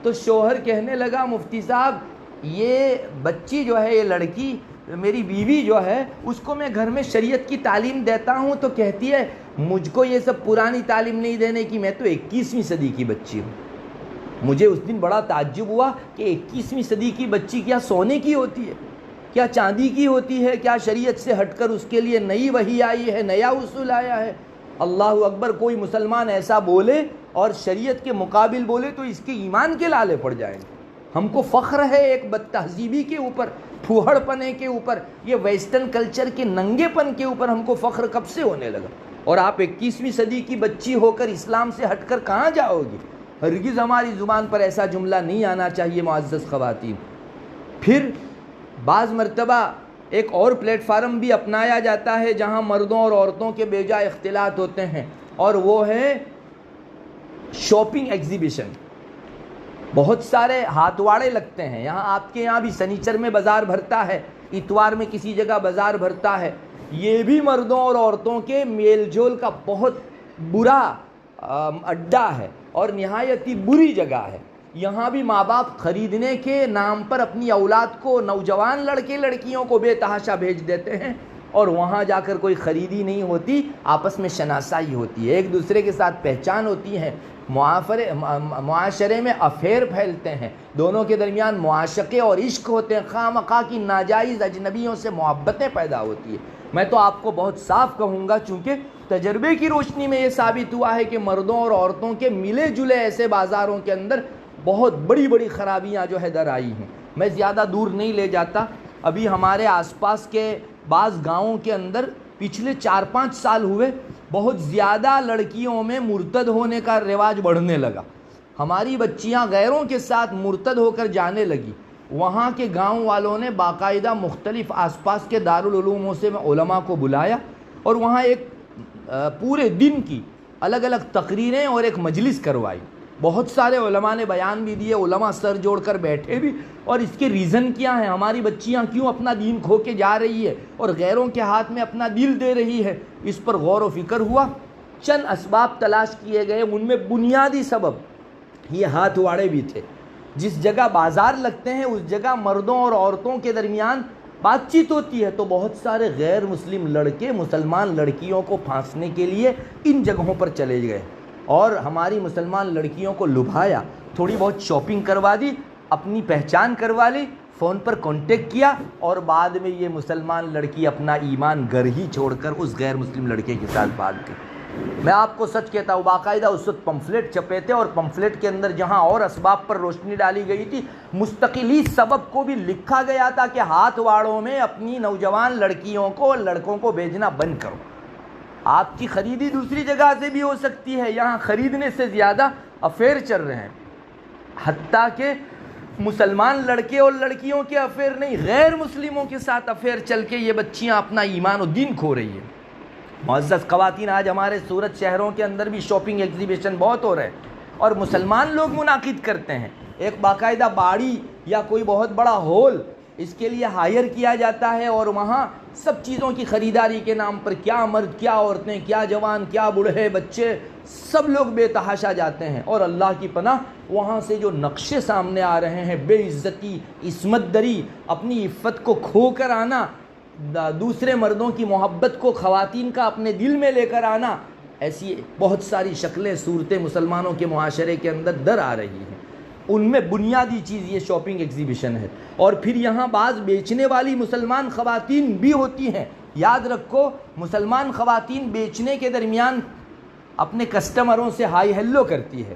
[SPEAKER 1] تو شوہر کہنے لگا، مفتی صاحب یہ بچی جو ہے، یہ لڑکی میری بیوی جو ہے، اس کو میں گھر میں شریعت کی تعلیم دیتا ہوں تو کہتی ہے مجھ کو یہ سب پرانی تعلیم نہیں دینے کی، میں تو 21ویں صدی کی بچی ہوں۔ مجھے اس دن بڑا تعجب ہوا کہ 21ویں صدی کی بچی کیا سونے کی ہوتی ہے، کیا چاندی کی ہوتی ہے، کیا شریعت سے ہٹ کر اس کے لیے نئی وحی آئی ہے، نیا اصول آیا ہے؟ اللہ اکبر! کوئی مسلمان ایسا بولے اور شریعت کے مقابل بولے تو اس کے ایمان کے لالے پڑ جائیں گے۔ ہم کو فخر ہے ایک بد تہذیبی کے اوپر، پھوہڑ پنے کے اوپر، یہ ویسٹرن کلچر کے ننگے پن کے اوپر ہم کو فخر کب سے ہونے لگا؟ اور آپ 21ویں صدی کی بچی ہو کر اسلام سے ہٹ کر کہاں جاؤ گی؟ ہرگز ہماری زبان پر ایسا جملہ نہیں آنا چاہیے معزز خواتین۔ پھر بعض مرتبہ ایک اور پلیٹ فارم بھی اپنایا جاتا ہے جہاں مردوں اور عورتوں کے بے جا اختلاط ہوتے ہیں، اور وہ ہے شاپنگ ایگزیبیشن۔ بہت سارے ہاتھواڑے لگتے ہیں یہاں، آپ کے یہاں بھی سنیچر میں بازار بھرتا ہے، اتوار میں کسی جگہ بازار بھرتا ہے۔ یہ بھی مردوں اور عورتوں کے میل جول کا بہت برا اڈا ہے اور نہایت ہی بری جگہ ہے۔ یہاں بھی ماں باپ خریدنے کے نام پر اپنی اولاد کو، نوجوان لڑکے لڑکیوں کو بے تحاشا بھیج دیتے ہیں اور وہاں جا کر کوئی خریدی نہیں ہوتی، آپس میں شناسائی ہوتی ہے، ایک دوسرے کے ساتھ پہچان ہوتی ہے، معاشرے میں افیئر پھیلتے ہیں، دونوں کے درمیان معاشقے اور عشق ہوتے ہیں، خواہ مخواہ کی ناجائز اجنبیوں سے محبتیں پیدا ہوتی ہیں۔ میں تو آپ کو بہت صاف کہوں گا، چونکہ تجربے کی روشنی میں یہ ثابت ہوا ہے کہ مردوں اور عورتوں کے ملے جلے ایسے بازاروں کے اندر بہت بڑی بڑی خرابیاں جو ہے در آئی ہیں۔ میں زیادہ دور نہیں لے جاتا، ابھی ہمارے آس پاس کے بعض گاؤں کے اندر پچھلے 4-5 سال ہوئے بہت زیادہ لڑکیوں میں مرتد ہونے کا رواج بڑھنے لگا، ہماری بچیاں غیروں کے ساتھ مرتد ہو کر جانے لگی۔ وہاں کے گاؤں والوں نے باقاعدہ مختلف آس پاس کے دارالعلوموں سے علماء کو بلایا اور وہاں ایک پورے دن کی الگ الگ تقریریں اور ایک مجلس کروائی، بہت سارے علماء نے بیان بھی دیے، علماء سر جوڑ کر بیٹھے بھی، اور اس کے ریزن کیا ہیں، ہماری بچیاں کیوں اپنا دین کھو کے جا رہی ہے اور غیروں کے ہاتھ میں اپنا دل دے رہی ہے، اس پر غور و فکر ہوا۔ چند اسباب تلاش کیے گئے، ان میں بنیادی سبب یہ ہاتھ واڑے بھی تھے۔ جس جگہ بازار لگتے ہیں اس جگہ مردوں اور عورتوں کے درمیان بات چیت ہوتی ہے، تو بہت سارے غیر مسلم لڑکے مسلمان لڑکیوں کو پھانسنے کے لیے ان جگہوں پر چلے گئے اور ہماری مسلمان لڑکیوں کو لبھایا، تھوڑی بہت شاپنگ کروا دی، اپنی پہچان کروا لی، فون پر کانٹیکٹ کیا، اور بعد میں یہ مسلمان لڑکی اپنا ایمان گھر ہی چھوڑ کر اس غیر مسلم لڑکے کے ساتھ بھاگ گئی۔ میں آپ کو سچ کہتا ہوں، باقاعدہ اس وقت پمفلیٹ چھپے تھے، اور پمفلیٹ کے اندر جہاں اور اسباب پر روشنی ڈالی گئی تھی، مستقلی سبب کو بھی لکھا گیا تھا کہ ہاتھ واڑوں میں اپنی نوجوان لڑکیوں کو اور لڑکوں کو بھیجنا بند کرو۔ آپ کی خریدی دوسری جگہ سے بھی ہو سکتی ہے، یہاں خریدنے سے زیادہ افیئر چل رہے ہیں، حتیٰ کہ مسلمان لڑکے اور لڑکیوں کے افیئر نہیں، غیر مسلموں کے ساتھ افیئر چل کے یہ بچیاں اپنا ایمان و دین کھو رہی ہیں۔ معزز خواتین، آج ہمارے سورت شہروں کے اندر بھی شاپنگ ایگزیبیشن بہت ہو رہے ہیں اور مسلمان لوگ منعقد کرتے ہیں، ایک باقاعدہ باڑی یا کوئی بہت بڑا ہال اس کے لیے ہائر کیا جاتا ہے، اور وہاں سب چیزوں کی خریداری کے نام پر کیا مرد، کیا عورتیں، کیا جوان، کیا بوڑھے، بچے، سب لوگ بے تحاشا جاتے ہیں، اور اللہ کی پناہ وہاں سے جو نقشے سامنے آ رہے ہیں، بے عزتی، عصمت دری، اپنی عفت کو کھو کر آنا، دوسرے مردوں کی محبت کو خواتین کا اپنے دل میں لے کر آنا، ایسی بہت ساری شکلیں، صورتیں مسلمانوں کے معاشرے کے اندر در آ رہی ہیں۔ ان میں بنیادی چیز یہ شاپنگ ایگزیبیشن ہے، اور پھر یہاں بعض بیچنے والی مسلمان خواتین بھی ہوتی ہیں۔ یاد رکھو، مسلمان خواتین بیچنے کے درمیان اپنے کسٹمروں سے ہائی ہیلو کرتی ہے،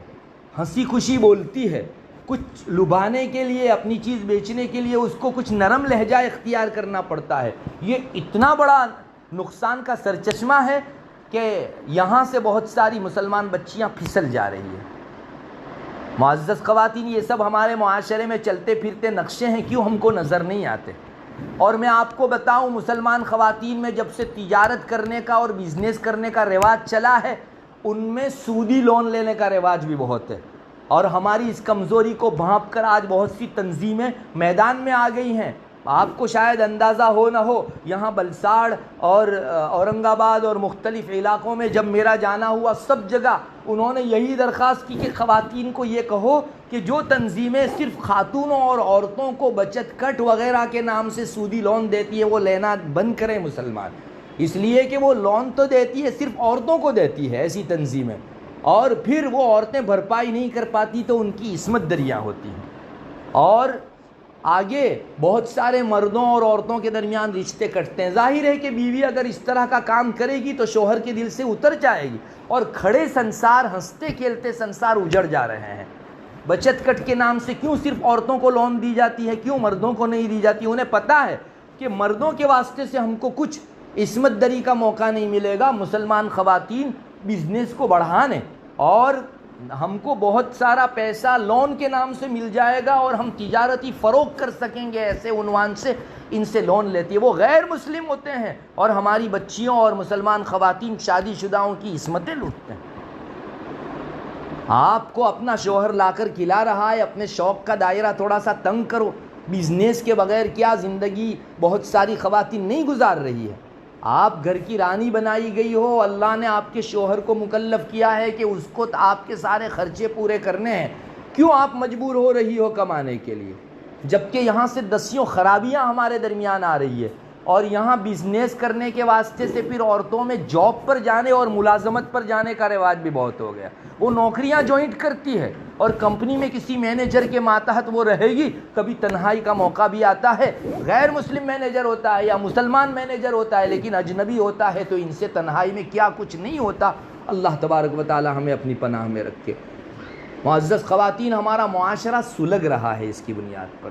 [SPEAKER 1] ہنسی خوشی بولتی ہے، کچھ لبھانے کے لیے، اپنی چیز بیچنے کے لیے اس کو کچھ نرم لہجہ اختیار کرنا پڑتا ہے۔ یہ اتنا بڑا نقصان کا سرچشمہ ہے کہ یہاں سے بہت ساری مسلمان بچیاں پھسل جا رہی ہیں۔ معزز خواتین، یہ سب ہمارے معاشرے میں چلتے پھرتے نقشے ہیں، کیوں ہم کو نظر نہیں آتے؟ اور میں آپ کو بتاؤں، مسلمان خواتین میں جب سے تجارت کرنے کا اور بزنس کرنے کا رواج چلا ہے، ان میں سودی لون لینے کا رواج بھی بہت ہے، اور ہماری اس کمزوری کو بھانپ کر آج بہت سی تنظیمیں میدان میں آ گئی ہیں۔ آپ کو شاید اندازہ ہو نہ ہو، یہاں بلساڑ اور اورنگ آباد اور مختلف علاقوں میں جب میرا جانا ہوا، سب جگہ انہوں نے یہی درخواست کی کہ خواتین کو یہ کہو کہ جو تنظیمیں صرف خاتونوں اور عورتوں کو بچت کٹ وغیرہ کے نام سے سودی لون دیتی ہے، وہ لینا بند کریں مسلمان، اس لیے کہ وہ لون تو دیتی ہے، صرف عورتوں کو دیتی ہے ایسی تنظیمیں، اور پھر وہ عورتیں بھرپائی نہیں کر پاتی تو ان کی عصمت دریاں ہوتی ہیں، اور آگے بہت سارے مردوں اور عورتوں کے درمیان رشتے کٹتے ہیں۔ ظاہر ہے کہ بیوی اگر اس طرح کا کام کرے گی تو شوہر کے دل سے اتر جائے گی، اور کھڑے سنسار، ہنستے کھیلتے سنسار اجڑ جا رہے ہیں۔ بچت کٹ کے نام سے کیوں صرف عورتوں کو لون دی جاتی ہے، کیوں مردوں کو نہیں دی جاتی؟ انہیں پتہ ہے کہ مردوں کے واسطے سے ہم کو کچھ عصمت دری کا موقع نہیں ملے گا، مسلمان خواتین بزنس کو بڑھانے، اور ہم کو بہت سارا پیسہ لون کے نام سے مل جائے گا، اور ہم تجارتی فروغ کر سکیں گے، ایسے عنوان سے ان سے لون لیتی ہے۔ وہ غیر مسلم ہوتے ہیں اور ہماری بچیوں اور مسلمان خواتین شادی شدہوں کی عصمتیں لوٹتے ہیں۔ آپ کو اپنا شوہر لا کر کھلا رہا ہے، اپنے شوق کا دائرہ تھوڑا سا تنگ کرو۔ بزنس کے بغیر کیا زندگی بہت ساری خواتین نہیں گزار رہی ہے۔ آپ گھر کی رانی بنائی گئی ہو، اللہ نے آپ کے شوہر کو مکلف کیا ہے کہ اس کو آپ کے سارے خرچے پورے کرنے ہیں، کیوں آپ مجبور ہو رہی ہو کمانے کے لیے؟ جبکہ یہاں سے دسیوں خرابیاں ہمارے درمیان آ رہی ہے۔ اور یہاں بزنس کرنے کے واسطے سے پھر عورتوں میں جاب پر جانے اور ملازمت پر جانے کا رواج بھی بہت ہو گیا. وہ نوکریاں جوائنٹ کرتی ہے اور کمپنی میں کسی مینیجر کے ماتحت وہ رہے گی. کبھی تنہائی کا موقع بھی آتا ہے, غیر مسلم مینیجر ہوتا ہے یا مسلمان مینیجر ہوتا ہے لیکن اجنبی ہوتا ہے, تو ان سے تنہائی میں کیا کچھ نہیں ہوتا. اللہ تبارک و تعالی ہمیں اپنی پناہ میں رکھے. معزز خواتین, ہمارا معاشرہ سلگ رہا ہے اس کی بنیاد پر,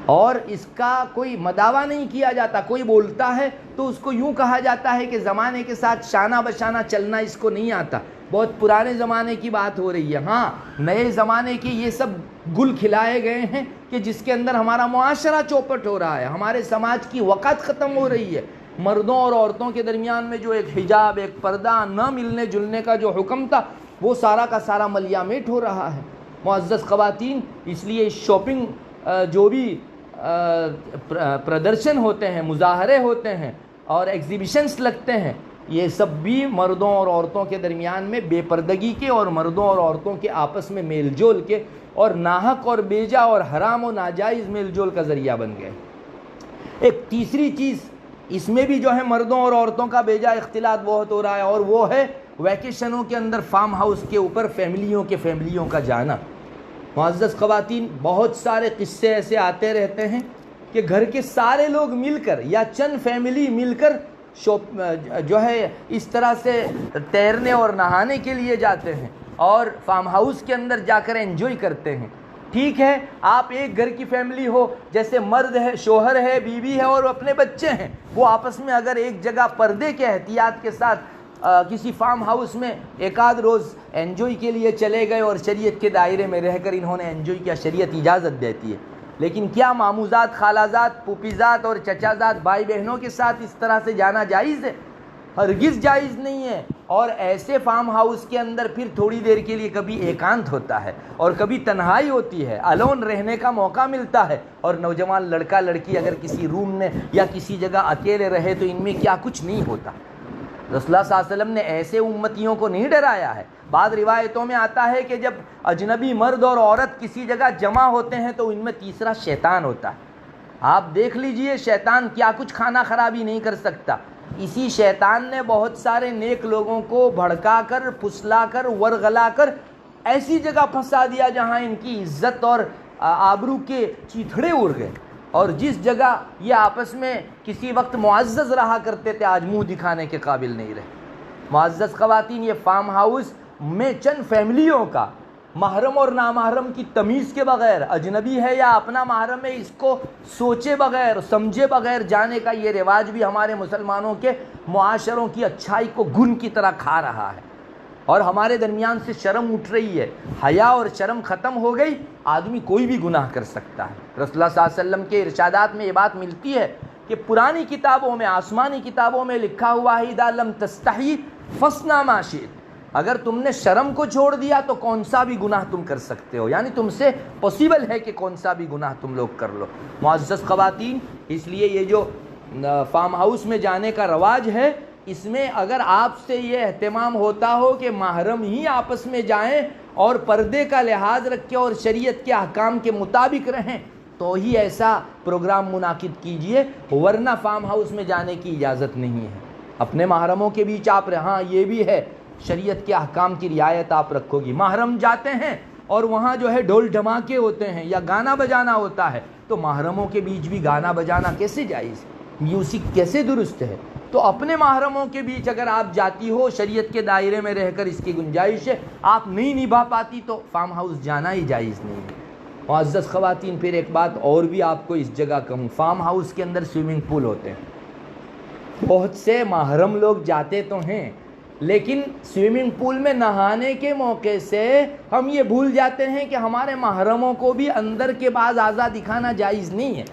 [SPEAKER 1] اور اس کا کوئی مداوا نہیں کیا جاتا. کوئی بولتا ہے تو اس کو یوں کہا جاتا ہے کہ زمانے کے ساتھ شانہ بشانہ چلنا اس کو نہیں آتا, بہت پرانے زمانے کی بات ہو رہی ہے. ہاں, نئے زمانے کے یہ سب گل کھلائے گئے ہیں کہ جس کے اندر ہمارا معاشرہ چوپٹ ہو رہا ہے, ہمارے سماج کی وقت ختم ہو رہی ہے. مردوں اور عورتوں کے درمیان میں جو ایک حجاب, ایک پردہ, نہ ملنے جلنے کا جو حکم تھا, وہ سارا کا سارا ملیامیٹ ہو رہا ہے. معزز خواتین, اس لیے شاپنگ جو بھی پردرشن ہوتے ہیں, مظاہرے ہوتے ہیں اور ایگزیبیشنز لگتے ہیں, یہ سب بھی مردوں اور عورتوں کے درمیان میں بے پردگی کے اور مردوں اور عورتوں کے آپس میں میل جول کے اور ناحق اور بیجا اور حرام و ناجائز میل جول کا ذریعہ بن گئے. ایک تیسری چیز اس میں بھی جو ہے مردوں اور عورتوں کا بیجا اختلاط بہت ہو رہا ہے, اور وہ ہے ویکیشنوں کے اندر فارم ہاؤس کے اوپر فیملیوں کا جانا. معزز خواتین, بہت سارے قصے ایسے آتے رہتے ہیں کہ گھر کے سارے لوگ مل کر یا چند فیملی مل کر جو ہے اس طرح سے تیرنے اور نہانے کے لیے جاتے ہیں اور فارم ہاؤس کے اندر جا کر انجوائے کرتے ہیں. ٹھیک ہے, آپ ایک گھر کی فیملی ہو, جیسے مرد ہے, شوہر ہے, بیوی ہے اور اپنے بچے ہیں, وہ آپس میں اگر ایک جگہ پردے کے احتیاط کے ساتھ کسی فارم ہاؤس میں ایک آدھ روز انجوائے کے لیے چلے گئے اور شریعت کے دائرے میں رہ کر انہوں نے انجوائے کیا, شریعت اجازت دیتی ہے. لیکن کیا ماموزات, خالازات, پھوپھیزات اور چچازات, بھائی بہنوں کے ساتھ اس طرح سے جانا جائز ہے؟ ہرگز جائز نہیں ہے. اور ایسے فارم ہاؤس کے اندر پھر تھوڑی دیر کے لیے کبھی ایکانت ہوتا ہے اور کبھی تنہائی ہوتی ہے, الون رہنے کا موقع ملتا ہے, اور نوجوان لڑکا لڑکی اگر کسی روم میں یا کسی جگہ اکیلے رہے تو ان میں کیا کچھ نہیں ہوتا. رسول اللہ صلی اللہ علیہ وسلم نے ایسے امتیوں کو نہیں ڈرایا ہے. بعض روایتوں میں آتا ہے کہ جب اجنبی مرد اور عورت کسی جگہ جمع ہوتے ہیں تو ان میں تیسرا شیطان ہوتا ہے. آپ دیکھ لیجئے, شیطان کیا کچھ کھانا خرابی نہیں کر سکتا. اسی شیطان نے بہت سارے نیک لوگوں کو بھڑکا کر, پھسلا کر, ورغلا کر ایسی جگہ پھنسا دیا جہاں ان کی عزت اور آبرو کے چیتھڑے اڑ گئے, اور جس جگہ یہ آپس میں کسی وقت معزز رہا کرتے تھے آج منہ دکھانے کے قابل نہیں رہے. معزز خواتین, یہ فارم ہاؤس میں چند فیملیوں کا محرم اور نامحرم کی تمیز کے بغیر, اجنبی ہے یا اپنا محرم ہے اس کو سوچے بغیر, سمجھے بغیر جانے کا یہ رواج بھی ہمارے مسلمانوں کے معاشروں کی اچھائی کو گن کی طرح کھا رہا ہے, اور ہمارے درمیان سے شرم اٹھ رہی ہے. حیا اور شرم ختم ہو گئی, آدمی کوئی بھی گناہ کر سکتا ہے. رسول اللہ صلی اللہ علیہ وسلم کے ارشادات میں یہ بات ملتی ہے کہ پرانی کتابوں میں, آسمانی کتابوں میں لکھا ہوا ہے, اذا لم تستحی فاصنع ما شئت, اگر تم نے شرم کو چھوڑ دیا تو کون سا بھی گناہ تم کر سکتے ہو, یعنی تم سے پوسیبل ہے کہ کون سا بھی گناہ تم لوگ کر لو. معزز خواتین, اس لیے یہ جو فارم ہاؤس میں جانے کا رواج ہے, اس میں اگر آپ سے یہ اہتمام ہوتا ہو کہ محرم ہی آپس میں جائیں اور پردے کا لحاظ رکھیں اور شریعت کے احکام کے مطابق رہیں, تو ہی ایسا پروگرام منعقد کیجئے, ورنہ فارم ہاؤس میں جانے کی اجازت نہیں ہے. اپنے محرموں کے بیچ آپ ہاں یہ بھی ہے, شریعت کے احکام کی رعایت آپ رکھو گی. محرم جاتے ہیں اور وہاں جو ہے ڈھول ڈھماکے ہوتے ہیں یا گانا بجانا ہوتا ہے, تو محرموں کے بیچ بھی گانا بجانا کیسے جائز, میوزک کیسے درست ہے؟ تو اپنے محرموں کے بیچ اگر آپ جاتی ہو, شریعت کے دائرے میں رہ کر اس کی گنجائش ہے, آپ نہیں نبھا پاتی تو فارم ہاؤس جانا ہی جائز نہیں ہے. معزز خواتین, پھر ایک بات اور بھی آپ کو اس جگہ کہوں, فارم ہاؤس کے اندر سوئمنگ پول ہوتے ہیں. بہت سے محرم لوگ جاتے تو ہیں, لیکن سوئمنگ پول میں نہانے کے موقع سے ہم یہ بھول جاتے ہیں کہ ہمارے محرموں کو بھی اندر کے بعض اعضاء دکھانا جائز نہیں ہے.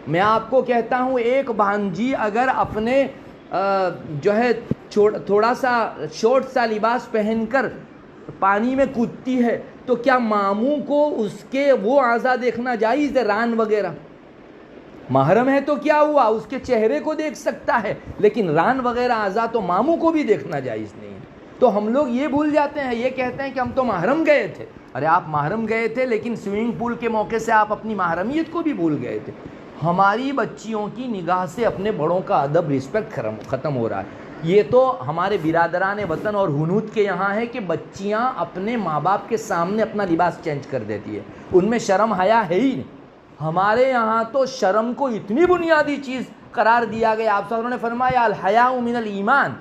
[SPEAKER 1] میں آپ کو کہتا ہوں, ایک بھانجی اگر اپنے جو ہے تھوڑا سا شارٹ سا لباس پہن کر پانی میں کودتی ہے, تو کیا ماموں کو اس کے وہ اعضاء دیکھنا جائز ہے, ران وغیرہ؟ محرم ہے تو کیا ہوا, اس کے چہرے کو دیکھ سکتا ہے, لیکن ران وغیرہ اعضاء تو ماموں کو بھی دیکھنا جائز نہیں ہے. تو ہم لوگ یہ بھول جاتے ہیں, یہ کہتے ہیں کہ ہم تو محرم گئے تھے. ارے آپ محرم گئے تھے, لیکن سوئمنگ پول کے موقع سے آپ اپنی محرمیت کو بھی بھول گئے تھے. ہماری بچیوں کی نگاہ سے اپنے بڑوں کا ادب رسپیکٹ ختم ہو رہا ہے. یہ تو ہمارے برادران وطن اور ہنود کے یہاں ہے کہ بچیاں اپنے ماں باپ کے سامنے اپنا لباس چینج کر دیتی ہے, ان میں شرم حیا ہے ہی نہیں. ہمارے یہاں تو شرم کو اتنی بنیادی چیز قرار دیا گیا. آپ سب نے فرمایا الحیاء من الایمان,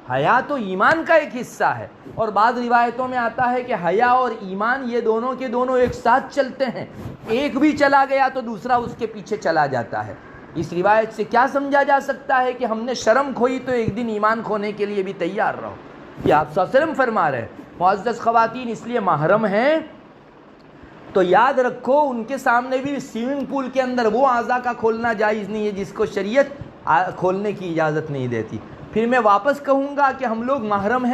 [SPEAKER 1] حیا تو ایمان کا ایک حصہ ہے. اور بعض روایتوں میں آتا ہے کہ حیا اور ایمان یہ دونوں کے دونوں ایک ساتھ چلتے ہیں, ایک بھی چلا گیا تو دوسرا اس کے پیچھے چلا جاتا ہے. اس روایت سے کیا سمجھا جا سکتا ہے کہ ہم نے شرم کھوئی تو ایک دن ایمان کھونے کے لیے بھی تیار رہو. یہ آپ صلی اللہ علیہ وسلم فرما رہے ہیں. معزز خواتین, اس لیے محرم ہیں تو یاد رکھو ان کے سامنے بھی سوئمنگ پول کے اندر وہ اعضاء کا کھولنا جائز نہیں ہے جس کو شریعت کھولنے کی اجازت نہیں دیتی. پھر میں واپس کہوں گا کہ ہم لوگ محرم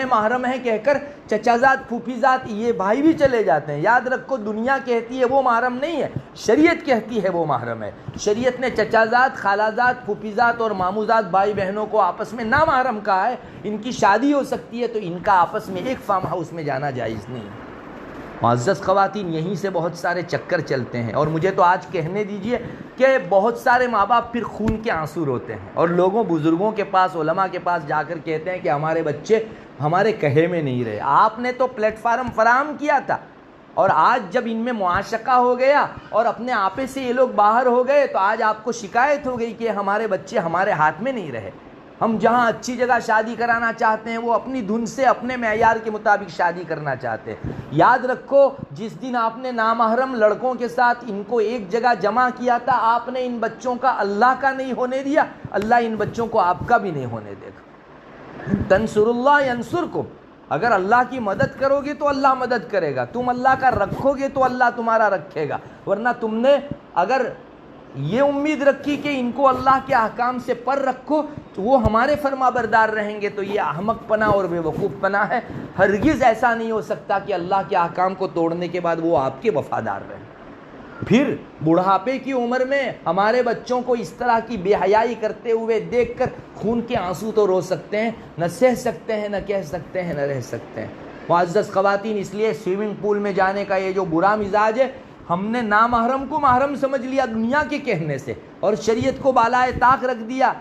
[SPEAKER 1] ہیں کہہ کر چچا زاد پھوپھی زاد یہ بھائی بھی چلے جاتے ہیں. یاد رکھو دنیا کہتی ہے وہ محرم نہیں ہے, شریعت کہتی ہے وہ محرم ہے. شریعت نے چچا زاد, خالہ زاد, پھوپھی زاد اور ماموں زاد بھائی بہنوں کو آپس میں نامحرم کہا ہے. ان کی شادی ہو سکتی ہے تو ان کا آپس میں ایک فارم ہاؤس میں جانا جائز نہیں ہے. معزز خواتین, یہیں سے بہت سارے چکر چلتے ہیں. اور مجھے تو آج کہنے دیجئے کہ بہت سارے ماں باپ پھر خون کے آنسو روتے ہیں اور لوگوں بزرگوں کے پاس, علماء کے پاس جا کر کہتے ہیں کہ ہمارے بچے ہمارے کہے میں نہیں رہے. آپ نے تو پلیٹ فارم فراہم کیا تھا, اور آج جب ان میں معاشقہ ہو گیا اور اپنے آپے سے یہ لوگ باہر ہو گئے تو آج آپ کو شکایت ہو گئی کہ ہمارے بچے ہمارے ہاتھ میں نہیں رہے. ہم جہاں اچھی جگہ شادی کرانا چاہتے ہیں وہ اپنی دھن سے اپنے معیار کے مطابق شادی کرنا چاہتے ہیں. یاد رکھو جس دن آپ نے نامحرم لڑکوں کے ساتھ ان کو ایک جگہ جمع کیا تھا, آپ نے ان بچوں کا اللہ کا نہیں ہونے دیا, اللہ ان بچوں کو آپ کا بھی نہیں ہونے دے گا. تنصر اللہ ینصرکم, اگر اللہ کی مدد کرو گے تو اللہ مدد کرے گا, تم اللہ کا رکھو گے تو اللہ تمہارا رکھے گا. ورنہ تم نے اگر یہ امید رکھی کہ ان کو اللہ کے احکام سے پر رکھو تو وہ ہمارے فرما بردار رہیں گے, تو یہ احمق پنا اور بے وقوف پنا ہے. ہرگز ایسا نہیں ہو سکتا کہ اللہ کے احکام کو توڑنے کے بعد وہ آپ کے وفادار رہیں. پھر بڑھاپے کی عمر میں ہمارے بچوں کو اس طرح کی بے حیائی کرتے ہوئے دیکھ کر خون کے آنسو تو رو سکتے ہیں, نہ سہ سکتے ہیں, نہ کہہ سکتے ہیں, نہ رہ سکتے ہیں. معزز خواتین, اس لیے سوئمنگ پول میں جانے کا یہ جو برا مزاج ہے, ہم نے نامحرم کو محرم سمجھ لیا دنیا کے کہنے سے اور شریعت کو بالائے طاق رکھ دیا,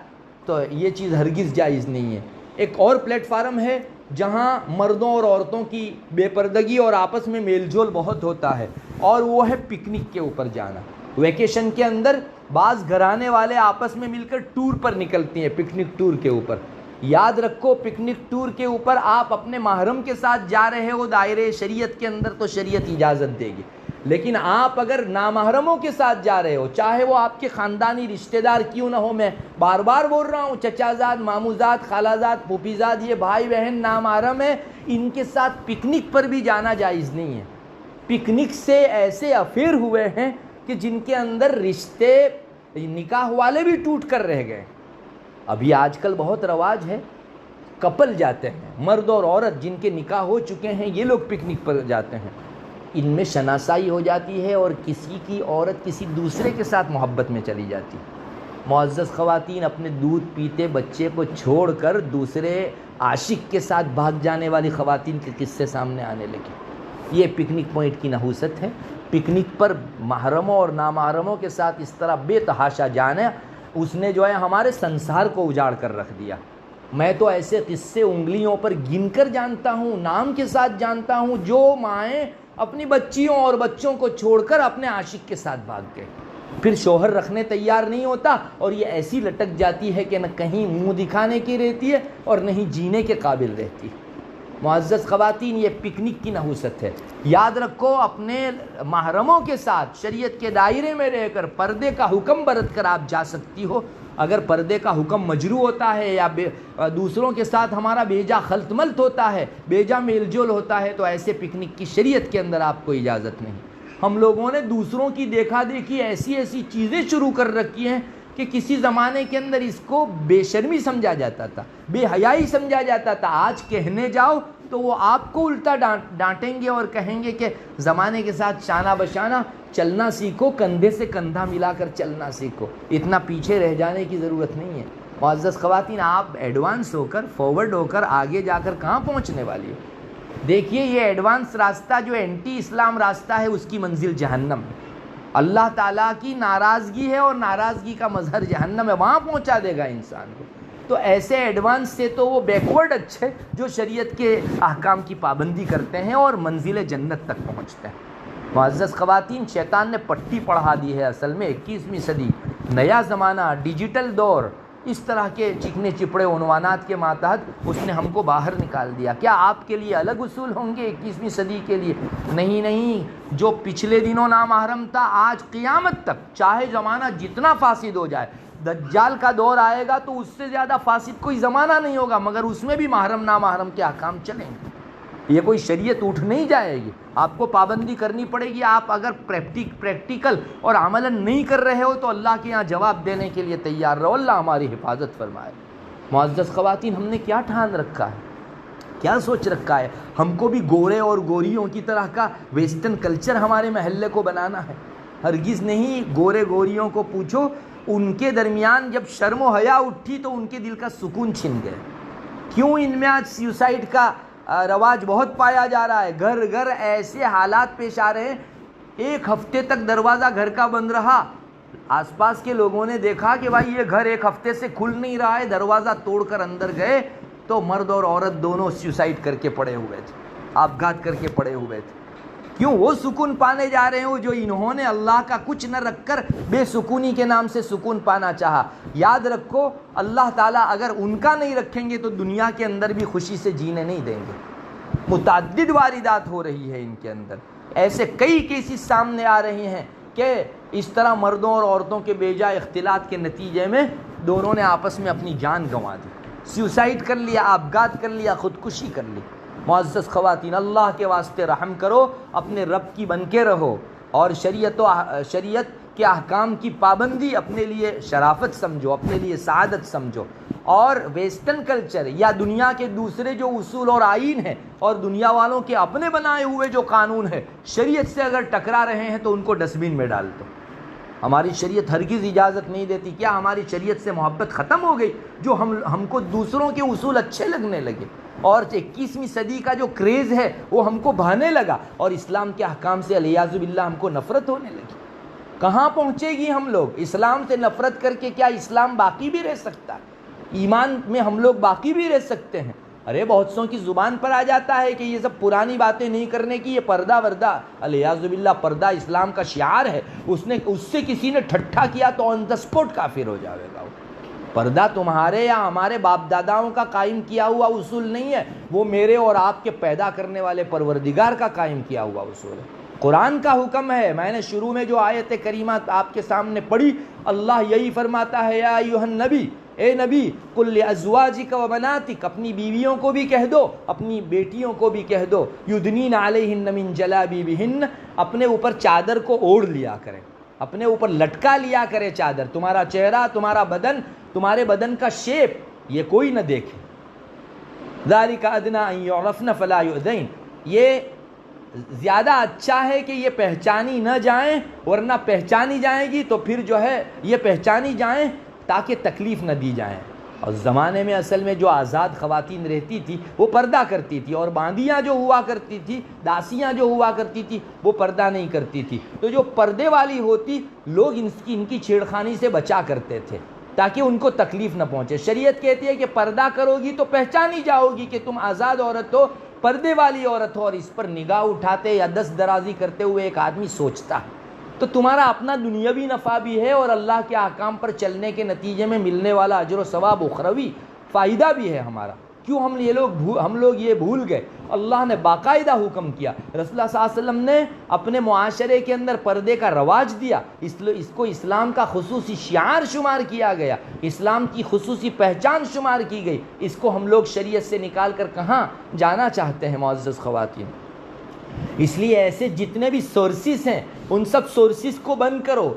[SPEAKER 1] تو یہ چیز ہرگز جائز نہیں ہے. ایک اور پلیٹ فارم ہے جہاں مردوں اور عورتوں کی بے پردگی اور آپس میں میل جول بہت ہوتا ہے, اور وہ ہے پکنک کے اوپر جانا. ویکیشن کے اندر بعض گھرانے والے آپس میں مل کر ٹور پر نکلتی ہیں, پکنک ٹور کے اوپر. یاد رکھو پکنک ٹور کے اوپر آپ اپنے محرم کے ساتھ جا رہے ہو دائرے شریعت کے اندر تو شریعت اجازت دے گی, لیکن آپ اگر نامحرموں کے ساتھ جا رہے ہو, چاہے وہ آپ کے خاندانی رشتہ دار کیوں نہ ہو, میں بار بار بول رہا ہوں چچا زاد, ماموں زاد, خالہ زاد, پھوپھی زاد, یہ بھائی بہن نامحرم ہیں, ان کے ساتھ پکنک پر بھی جانا جائز نہیں ہے. پکنک سے ایسے افیئر ہوئے ہیں کہ جن کے اندر رشتے نکاح والے بھی ٹوٹ کر رہ گئے. ابھی آج کل بہت رواج ہے, کپل جاتے ہیں, مرد اور عورت جن کے نکاح ہو چکے ہیں یہ لوگ پکنک پر جاتے ہیں. ان میں شناسائی ہو جاتی ہے اور کسی کی عورت کسی دوسرے کے ساتھ محبت میں چلی جاتی. معزز خواتین, اپنے دودھ پیتے بچے کو چھوڑ کر دوسرے عاشق کے ساتھ بھاگ جانے والی خواتین کے قصے سامنے آنے لگے. یہ پکنک پوائنٹ کی نحوست ہے. پکنک پر محرموں اور نامحرموں کے ساتھ اس طرح بے تحاشا جانا, اس نے جو ہے ہمارے سنسار کو اجاڑ کر رکھ دیا. میں تو ایسے قصے انگلیوں پر گن کر جانتا ہوں, نام کے ساتھ جانتا ہوں, جو مائیں اپنی بچیوں اور بچوں کو چھوڑ کر اپنے عاشق کے ساتھ بھاگ گئے. پھر شوہر رکھنے تیار نہیں ہوتا اور یہ ایسی لٹک جاتی ہے کہ نہ کہیں منہ دکھانے کی رہتی ہے اور نہ ہی جینے کے قابل رہتی. معزز خواتین, یہ پکنک کی نحوست ہے. یاد رکھو اپنے محرموں کے ساتھ شریعت کے دائرے میں رہ کر پردے کا حکم برت کر آپ جا سکتی ہو. اگر پردے کا حکم مجروح ہوتا ہے یا دوسروں کے ساتھ ہمارا بیجا خلط ملط ہوتا ہے, بیجا میل جول ہوتا ہے, تو ایسے پکنک کی شریعت کے اندر آپ کو اجازت نہیں. ہم لوگوں نے دوسروں کی دیکھا دیکھی ایسی ایسی چیزیں شروع کر رکھی ہیں کہ کسی زمانے کے اندر اس کو بے شرمی سمجھا جاتا تھا, بے حیائی سمجھا جاتا تھا. آج کہنے جاؤ تو وہ آپ کو الٹا ڈانٹیں گے اور کہیں گے کہ زمانے کے ساتھ شانہ بشانہ چلنا سیکھو, کندھے سے کندھا ملا کر چلنا سیکھو, اتنا پیچھے رہ جانے کی ضرورت نہیں ہے. معزز خواتین, آپ ایڈوانس ہو کر, فارورڈ ہو کر آگے جا کر کہاں پہنچنے والی ہو؟ دیکھیے یہ ایڈوانس راستہ جو اینٹی اسلام راستہ ہے اس کی منزل جہنم ہے. اللہ تعالیٰ کی ناراضگی ہے اور ناراضگی کا مظہر جہنم ہے، وہاں پہنچا دے گا انسان کو۔ تو ایسے ایڈوانس سے تو وہ بیکورڈ اچھے جو شریعت کے احکام کی پابندی کرتے ہیں اور منزل جنت تک پہنچتے ہیں۔ معزز خواتین، شیطان نے پٹی پڑھا دی ہے اصل میں 21ویں صدی، نیا زمانہ، ڈیجیٹل دور، اس طرح کے چکنے چپڑے عنوانات کے ماتحت اس نے ہم کو باہر نکال دیا۔ کیا آپ کے لیے الگ اصول ہوں گے 21ویں صدی کے لیے؟ نہیں، جو پچھلے دنوں نامحرم تھا آج قیامت تک، چاہے زمانہ جتنا فاسد ہو جائے، دجال کا دور آئے گا تو اس سے زیادہ فاسد کوئی زمانہ نہیں ہوگا، مگر اس میں بھی محرم نامحرم کے احکام چلیں گے۔ یہ کوئی شریعت اٹھ نہیں جائے گی، آپ کو پابندی کرنی پڑے گی۔ آپ اگر پریکٹیکل اور عملاً نہیں کر رہے ہو تو اللہ کے یہاں جواب دینے کے لیے تیار رہو، اللہ ہماری حفاظت فرمائے۔ معزز خواتین، ہم نے کیا ٹھان رکھا ہے، کیا سوچ رکھا ہے؟ ہم کو بھی گورے اور گوریوں کی طرح کا ویسٹرن کلچر ہمارے محلے کو بنانا ہے؟ ہرگز نہیں۔ گورے گوریوں کو پوچھو، ان کے درمیان جب شرم و حیا اٹھی تو ان کے دل کا سکون چھن گیا۔ کیوں ان میں آج سیوسائڈ کا رواج بہت پایا جا رہا ہے؟ گھر گھر ایسے حالات پیش آ رہے ہیں، ایک ہفتے تک دروازہ گھر کا بند رہا، آس پاس کے لوگوں نے دیکھا کہ بھائی یہ گھر ایک ہفتے سے کھل نہیں رہا ہے، دروازہ توڑ کر اندر گئے تو مرد اور عورت دونوں سیوسائڈ کر کے پڑے ہوئے تھے، آپگھات کر کے پڑے ہوئے تھے۔ کیوں؟ وہ سکون پانے جا رہے ہو جو انہوں نے اللہ کا کچھ نہ رکھ کر بے سکونی کے نام سے سکون پانا چاہا۔ یاد رکھو، اللہ تعالیٰ اگر ان کا نہیں رکھیں گے تو دنیا کے اندر بھی خوشی سے جینے نہیں دیں گے۔ متعدد واردات ہو رہی ہے ان کے اندر، ایسے کئی کیسز سامنے آ رہے ہیں کہ اس طرح مردوں اور عورتوں کے بے جا اختلاط کے نتیجے میں دونوں نے آپس میں اپنی جان گنوا دی، سیوسائڈ کر لیا، آپگھات کر لیا، خودکشی کر لی۔ معزز خواتین، اللہ کے واسطے رحم کرو، اپنے رب کی بن کے رہو، اور شریعت کے احکام کی پابندی اپنے لیے شرافت سمجھو، اپنے لیے سعادت سمجھو۔ اور ویسٹرن کلچر یا دنیا کے دوسرے جو اصول اور آئین ہیں اور دنیا والوں کے اپنے بنائے ہوئے جو قانون ہے، شریعت سے اگر ٹکرا رہے ہیں تو ان کو ڈسٹ بن میں ڈال دو۔ ہماری شریعت ہرگز اجازت نہیں دیتی۔ کیا ہماری شریعت سے محبت ختم ہو گئی جو ہم کو دوسروں کے اصول اچھے لگنے لگے، اور 21ویں صدی کا جو کریز ہے وہ ہم کو بھانے لگا، اور اسلام کے احکام سے علیاذ باللہ ہم کو نفرت ہونے لگی؟ کہاں پہنچے گی ہم لوگ؟ اسلام سے نفرت کر کے کیا اسلام باقی بھی رہ سکتا ہے؟ ایمان میں ہم لوگ باقی بھی رہ سکتے ہیں؟ ارے بہت سوں کی زبان پر آ جاتا ہے کہ یہ سب پرانی باتیں نہیں کرنے کی، یہ پردہ وردہ، علیاذ باللہ پردہ اسلام کا شعار ہے، اس سے کسی نے ٹھٹھا کیا تو آن دا اسپاٹ کافر ہو جائے گا۔ پردہ تمہارے یا ہمارے باپ داداؤں کا قائم کیا ہوا اصول نہیں ہے، وہ میرے اور آپ کے پیدا کرنے والے پروردگار کا قائم کیا ہوا اصول ہے، قرآن کا حکم ہے۔ میں نے شروع میں جو آیت کریمہ آپ کے سامنے پڑھی، اللہ یہی فرماتا ہے، یا ایھا النبی، اے نبی، قل لازواجک و بناتک، اپنی بیویوں کو بھی کہہ دو، اپنی بیٹیوں کو بھی کہہ دو، یدنین علیہن من جلابیبہن، اپنے اوپر چادر کو اوڑھ لیا کریں، اپنے اوپر لٹکا لیا کرے چادر، تمہارا چہرہ، تمہارا بدن، تمہارے بدن کا شیپ یہ کوئی نہ دیکھے۔ ذالک ادنی ان یعرفن فلا یؤذین، یہ زیادہ اچھا ہے کہ یہ پہچانی نہ جائیں، ورنہ پہچانی جائیں گی تو پھر جو ہے یہ پہچانی جائیں تاکہ تکلیف نہ دی جائیں۔ اور زمانے میں اصل میں جو آزاد خواتین رہتی تھی وہ پردہ کرتی تھی، اور باندیاں جو ہوا کرتی تھی، داسیاں جو ہوا کرتی تھی، وہ پردہ نہیں کرتی تھی۔ تو جو پردے والی ہوتی، لوگ ان کی چھیڑخانی سے بچا کرتے تھے تاکہ ان کو تکلیف نہ پہنچے۔ شریعت کہتی ہے کہ پردہ کرو گی تو پہچانی جاؤ گی کہ تم آزاد عورت ہو، پردے والی عورت ہو، اور اس پر نگاہ اٹھاتے یا دست درازی کرتے ہوئے ایک آدمی سوچتا ہے تو تمہارا اپنا دنیاوی نفع بھی ہے، اور اللہ کے احکام پر چلنے کے نتیجے میں ملنے والا اجر و ثواب اخروی فائدہ بھی ہے ہمارا۔ کیوں ہم لوگ یہ بھول گئے؟ اللہ نے باقاعدہ حکم کیا، رسول اللہ صلی اللہ علیہ وسلم نے اپنے معاشرے کے اندر پردے کا رواج دیا، اس کو اسلام کا خصوصی شعار شمار کیا گیا، اسلام کی خصوصی پہچان شمار کی گئی۔ اس کو ہم لوگ شریعت سے نکال کر کہاں جانا چاہتے ہیں معزز خواتین؟ اس لیے ایسے جتنے بھی سورسز ہیں ان سب سورسز کو بند کرو۔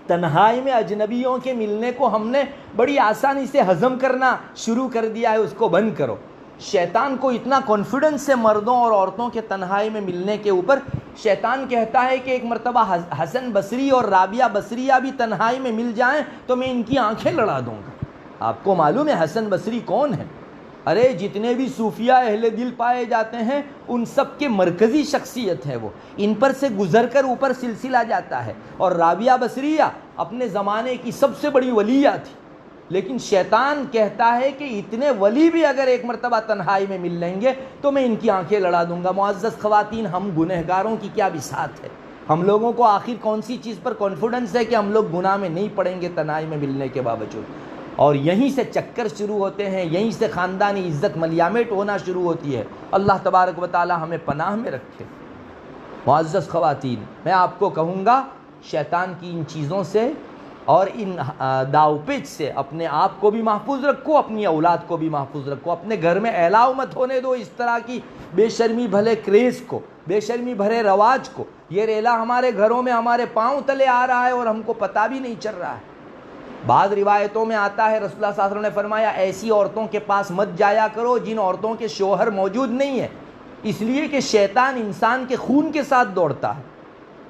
[SPEAKER 1] تنہائی میں اجنبیوں کے ملنے کو ہم نے بڑی آسانی سے ہضم کرنا شروع کر دیا ہے، اس کو بند کرو۔ شیطان کو اتنا کانفیڈنس ہے مردوں اور عورتوں کے تنہائی میں ملنے کے اوپر، شیطان کہتا ہے کہ ایک مرتبہ حسن بصری اور رابعہ بصریہ بھی تنہائی میں مل جائیں تو میں ان کی آنکھیں لڑا دوں گا۔ آپ کو معلوم ہے حسن بصری کون ہے؟ ارے جتنے بھی صوفیہ اہل دل پائے جاتے ہیں ان سب کے مرکزی شخصیت ہے وہ، ان پر سے گزر کر اوپر سلسلہ جاتا ہے. اور رابعہ بصریہ اپنے زمانے کی سب سے بڑی ولیہ تھی، لیکن شیطان کہتا ہے کہ اتنے ولی بھی اگر ایک مرتبہ تنہائی میں مل لیں گے تو میں ان کی آنکھیں لڑا دوں گا. معزز خواتین، ہم گنہگاروں کی کیا بساط ہے. ہم لوگوں کو آخر کون سی چیز پر کانفیڈنس ہے کہ ہم لوگ گناہ میں نہیں پڑیں گے تنہائی میں ملنے کے باوجود. اور یہیں سے چکر شروع ہوتے ہیں، یہیں سے خاندانی عزت ملیامٹ ہونا شروع ہوتی ہے. اللہ تبارک و تعالی ہمیں پناہ میں رکھے. معزز خواتین، میں آپ کو کہوں گا شیطان کی ان چیزوں سے اور ان داو پیچ سے اپنے آپ کو بھی محفوظ رکھو، اپنی اولاد کو بھی محفوظ رکھو. اپنے گھر میں اعلاؤ مت ہونے دو اس طرح کی بے شرمی بھلے کریز کو، بے شرمی بھرے رواج کو. یہ ریلا ہمارے گھروں میں ہمارے پاؤں تلے آ رہا ہے اور ہم کو پتہ بھی نہیں چل رہا ہے. بعض روایتوں میں آتا ہے رسول اللہ صلی اللہ علیہ وسلم نے فرمایا ایسی عورتوں کے پاس مت جایا کرو جن عورتوں کے شوہر موجود نہیں ہیں، اس لیے کہ شیطان انسان کے خون کے ساتھ دوڑتا ہے.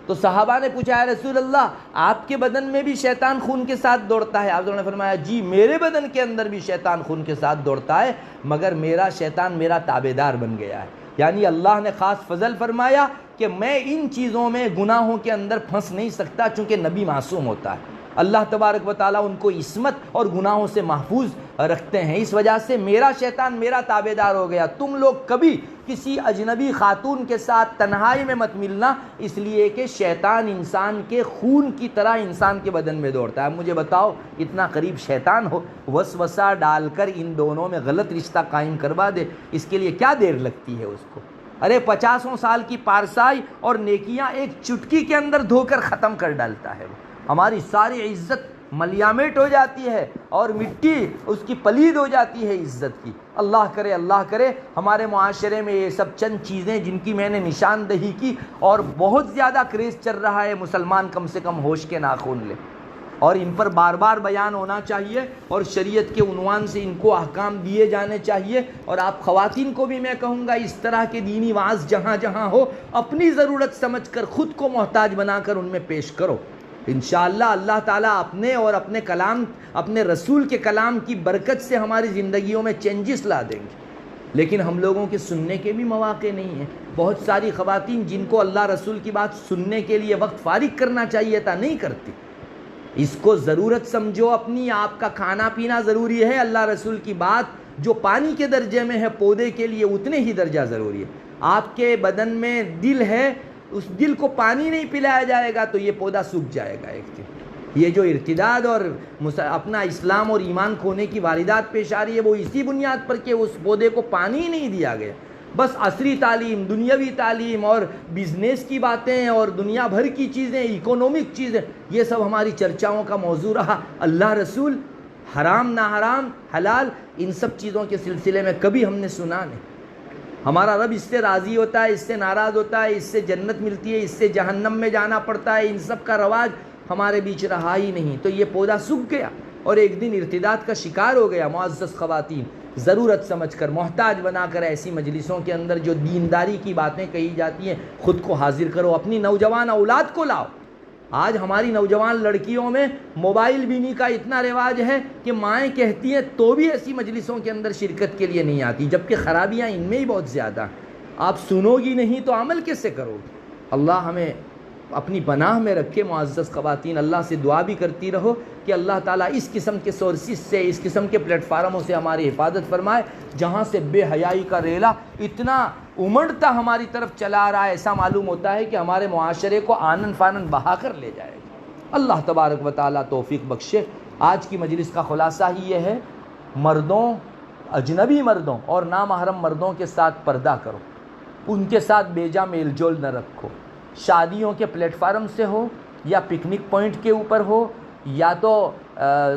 [SPEAKER 1] تو صحابہ نے پوچھا ہے رسول اللہ آپ کے بدن میں بھی شیطان خون کے ساتھ دوڑتا ہے؟ آپ نے فرمایا جی میرے بدن کے اندر بھی شیطان خون کے ساتھ دوڑتا ہے، مگر میرا شیطان میرا تابعدار بن گیا ہے. یعنی اللہ نے خاص فضل فرمایا کہ میں ان چیزوں میں گناہوں کے اندر پھنس نہیں سکتا چونکہ نبی معصوم ہوتا ہے. اللہ تبارک و تعالیٰ ان کو عصمت اور گناہوں سے محفوظ رکھتے ہیں. اس وجہ سے میرا شیطان میرا تابعدار ہو گیا. تم لوگ کبھی کسی اجنبی خاتون کے ساتھ تنہائی میں مت ملنا، اس لیے کہ شیطان انسان کے خون کی طرح انسان کے بدن میں دوڑتا ہے. مجھے بتاؤ اتنا قریب شیطان ہو، وسوسہ ڈال کر ان دونوں میں غلط رشتہ قائم کروا دے، اس کے لیے کیا دیر لگتی ہے اس کو؟ ارے 50 سال کی پارسائی اور نیکیاں ایک چٹکی کے اندر دھو کر ختم کر ڈالتا ہے. وہ ہماری ساری عزت ملیامٹ ہو جاتی ہے اور مٹی اس کی پلید ہو جاتی ہے عزت کی. اللہ کرے ہمارے معاشرے میں یہ سب چند چیزیں جن کی میں نے نشاندہی کی اور بہت زیادہ کریز چل رہا ہے، مسلمان کم سے کم ہوش کے ناخن لے اور ان پر بار بار بیان ہونا چاہیے اور شریعت کے عنوان سے ان کو احکام دیے جانے چاہیے. اور آپ خواتین کو بھی میں کہوں گا اس طرح کے دینی وعظ جہاں جہاں ہو اپنی ضرورت سمجھ کر خود کو محتاج بنا کر ان میں پیش کرو. انشاءاللہ اللہ تعالیٰ اپنے اور اپنے کلام، اپنے رسول کے کلام کی برکت سے ہماری زندگیوں میں چینجز لا دیں گے. لیکن ہم لوگوں کے سننے کے بھی مواقع نہیں ہیں. بہت ساری خواتین جن کو اللہ رسول کی بات سننے کے لیے وقت فارغ کرنا چاہیے تھا نہیں کرتی. اس کو ضرورت سمجھو اپنی. آپ کا کھانا پینا ضروری ہے، اللہ رسول کی بات جو پانی کے درجے میں ہے پودے کے لیے اتنے ہی درجہ ضروری ہے. آپ کے بدن میں دل ہے، اس دل کو پانی نہیں پلایا جائے گا تو یہ پودا سوکھ جائے گا ایک دن. یہ جو ارتداد اور اپنا اسلام اور ایمان کھونے کی واردات پیش آ رہی ہے وہ اسی بنیاد پر کہ اس پودے کو پانی ہی نہیں دیا گیا. بس عصری تعلیم، دنیاوی تعلیم اور بزنس کی باتیں اور دنیا بھر کی چیزیں، اکنامک چیزیں، یہ سب ہماری چرچاؤں کا موضوع رہا. اللہ رسول، حرام نہ حرام، حلال، ان سب چیزوں کے سلسلے میں کبھی ہم نے سنا نہیں. ہمارا رب اس سے راضی ہوتا ہے، اس سے ناراض ہوتا ہے، اس سے جنت ملتی ہے، اس سے جہنم میں جانا پڑتا ہے. ان سب کا رواج ہمارے بیچ رہا ہی نہیں. تو یہ پودا سوکھ گیا اور ایک دن ارتداد کا شکار ہو گیا. معزز خواتین، ضرورت سمجھ کر، محتاج بنا کر ایسی مجلسوں کے اندر جو دینداری کی باتیں کہی جاتی ہیں خود کو حاضر کرو. اپنی نوجوان اولاد کو لاؤ. آج ہماری نوجوان لڑکیوں میں موبائل بینی کا اتنا رواج ہے کہ مائیں کہتی ہیں تو بھی ایسی مجلسوں کے اندر شرکت کے لیے نہیں آتی، جبکہ خرابیاں ان میں ہی بہت زیادہ ہیں. آپ سنو گی نہیں تو عمل کیسے کرو گی؟ اللہ ہمیں اپنی پناہ میں رکھے. معزز خواتین، اللہ سے دعا بھی کرتی رہو کہ اللہ تعالیٰ اس قسم کے سورسز سے، اس قسم کے پلیٹ فارموں سے ہماری حفاظت فرمائے جہاں سے بے حیائی کا ریلا اتنا امڑتا ہماری طرف چلا رہا ہے. ایسا معلوم ہوتا ہے کہ ہمارے معاشرے کو آنن فانن بہا کر لے جائے گا. اللہ تبارک و تعالیٰ توفیق بخشے. آج کی مجلس کا خلاصہ ہی یہ ہے، مردوں، اجنبی مردوں اور نامحرم مردوں کے ساتھ پردہ کرو، ان کے ساتھ بیجا میل جول نہ رکھو. شادیوں کے پلیٹ فارم سے ہو یا پکنک پوائنٹ کے اوپر ہو یا تو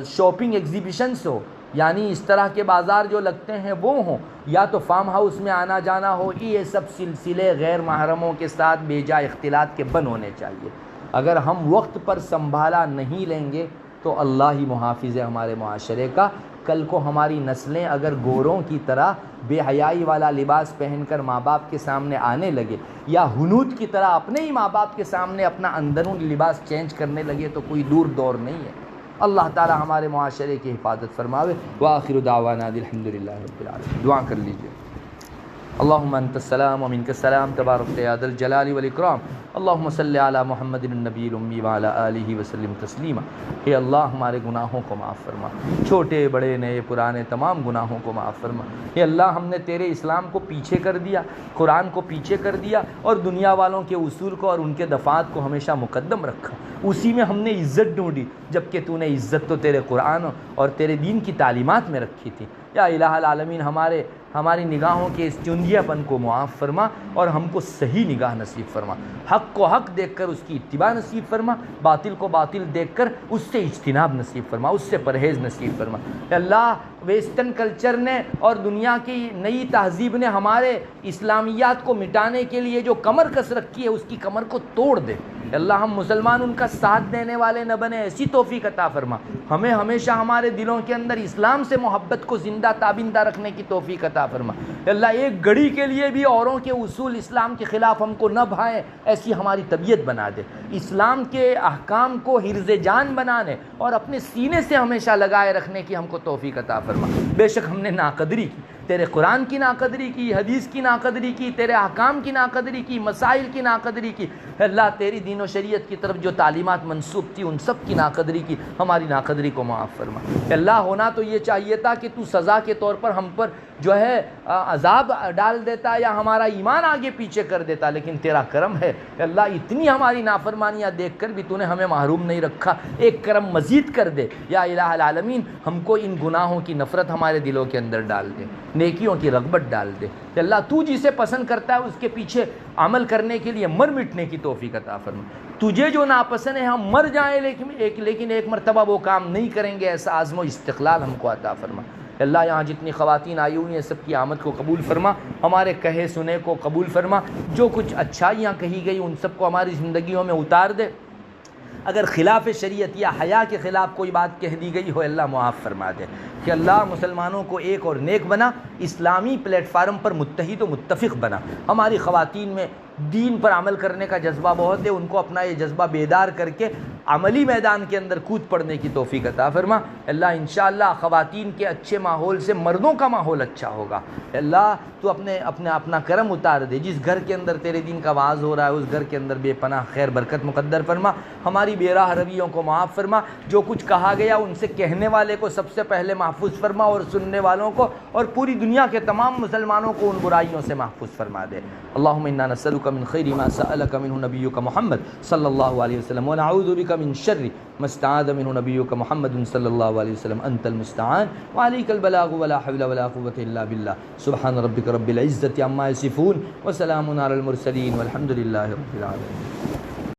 [SPEAKER 1] شاپنگ ایگزیبیشنس ہو، یعنی اس طرح کے بازار جو لگتے ہیں وہ ہوں، یا تو فارم ہاؤس میں آنا جانا ہو، یہ سب سلسلے غیر محرموں کے ساتھ بے جا اختلاط کے بند ہونے چاہیے. اگر ہم وقت پر سنبھالا نہیں لیں گے تو اللہ ہی محافظ ہے ہمارے معاشرے کا. کل کو ہماری نسلیں اگر گوروں کی طرح بے حیائی والا لباس پہن کر ماں باپ کے سامنے آنے لگے یا ہنود کی طرح اپنے ہی ماں باپ کے سامنے اپنا اندرون لباس چینج کرنے لگے تو کوئی دور دور نہیں ہے. اللہ تعالی ہمارے معاشرے کی حفاظت فرماوے. وآخر دعوانا الحمدللہ رب العالمین. دعا کر لیجیے. اللہم انت السلام ومنک السلام تبارک یا ذا الجلال والاکرام. اللہم صلی علی محمد النبی الامی وعلی آلہ وسلم تسلیما. اے اللہ ہمارے گناہوں کو معاف فرما، چھوٹے بڑے نئے پرانے تمام گناہوں کو معاف فرما. اے اللہ ہم نے تیرے اسلام کو پیچھے کر دیا، قرآن کو پیچھے کر دیا اور دنیا والوں کے اصول کو اور ان کے دفعات کو ہمیشہ مقدم رکھا. اسی میں ہم نے عزت ڈھونڈی جبکہ تو نے عزت تو تیرے قرآن اور تیرے دین کی تعلیمات میں رکھی تھی. یا الہ العالمین ہماری نگاہوں کے اس چندیا پن کو معاف فرما اور ہم کو صحیح نگاہ نصیب فرما. حق کو حق دیکھ کر اس کی اتباع نصیب فرما، باطل کو باطل دیکھ کر اس سے اجتناب نصیب فرما، اس سے پرہیز نصیب فرما. اے اللہ ویسٹرن کلچر نے اور دنیا کی نئی تہذیب نے ہمارے اسلامیات کو مٹانے کے لیے جو کمر کس رکھی ہے اس کی کمر کو توڑ دے. اللہ ہم مسلمان ان کا ساتھ دینے والے نہ بنے، ایسی توفیق عطا فرما. ہمیں ہمیشہ ہمارے دلوں کے اندر اسلام سے محبت کو زندہ تابندہ رکھنے کی توفیق عطا فرما. اللہ ایک گھڑی کے لیے بھی اوروں کے اصول اسلام کے خلاف ہم کو نہ بھائیں، ایسی ہماری طبیعت بنا دے. اسلام کے احکام کو حرز جان بنانے اور اپنے سینے سے ہمیشہ لگائے رکھنے کی ہم کو توفیق عطا فرما. بے شک ہم نے ناقدری کی، تیرے قرآن کی ناقدری کی، حدیث کی ناقدری کی، تیرے احکام کی ناقدری کی، مسائل کی ناقدری کی. اللہ تیری دین و شریعت کی طرف جو تعلیمات منسوب تھی ان سب کی ناقدری کی. ہماری ناقدری کو معاف فرما. اللہ ہونا تو یہ چاہیے تھا کہ تو سزا کے طور پر ہم پر جو ہے عذاب ڈال دیتا یا ہمارا ایمان آگے پیچھے کر دیتا، لیکن تیرا کرم ہے اللہ اتنی ہماری نافرمانیاں دیکھ کر بھی تو نے ہمیں محروم نہیں رکھا. ایک کرم مزید کر دے یا الہ العالمین. ہم کو ان گناہوں کی نفرت ہمارے دلوں کے اندر ڈال دے، نیکیوں کی رغبت ڈال دے. اللہ تو جسے پسند کرتا ہے اس کے پیچھے عمل کرنے کے لیے مر مٹنے کی توفیق عطا فرما. تجھے جو ناپسند ہے ہم مر جائیں لیکن ایک مرتبہ وہ کام نہیں کریں گے، ایسا عزم و استقلال ہم کو عطا فرما. اللہ یہاں جتنی خواتین آئی ہوئی ہیں سب کی آمد کو قبول فرما، ہمارے کہے سنے کو قبول فرما. جو کچھ اچھائیاں کہی گئی ان سب کو ہماری زندگیوں میں اتار دے. اگر خلاف شریعت یا حیا کے خلاف کوئی بات کہہ دی گئی ہو اللہ معاف فرما دے. کہ اللہ مسلمانوں کو ایک اور نیک بنا، اسلامی پلیٹ فارم پر متحد و متفق بنا. ہماری خواتین میں دین پر عمل کرنے کا جذبہ بہت ہے، ان کو اپنا یہ جذبہ بیدار کر کے عملی میدان کے اندر کود پڑنے کی توفیق عطا فرما. اللہ انشاءاللہ خواتین کے اچھے ماحول سے مردوں کا ماحول اچھا ہوگا. اللہ تو اپنا کرم اتار دے. جس گھر کے اندر تیرے دین کا واعظ ہو رہا ہے اس گھر کے اندر بے پناہ خیر برکت مقدر فرما. ہماری بے راہ رویوں کو معاف فرما. جو کچھ کہا گیا ان سے کہنے والے کو سب سے پہلے محفوظ فرما اور سننے والوں کو اور پوری دنیا کے تمام مسلمانوں کو ان برائیوں سے محفوظ فرما دے. اللہم انا نسألک من خیر ما سألک منہ نبیک محمد صلی اللہ علیہ وسلم ونعوذ بک من شر ما استعاذ منہ نبیک محمد صلی اللہ علیہ وسلم. انت المستعان وعلیک البلاغ ولا حول ولا قوة الا باللہ. سبحان ربک رب العزة عما یصفون وسلام علی المرسلین والحمد للہ رب العالمین.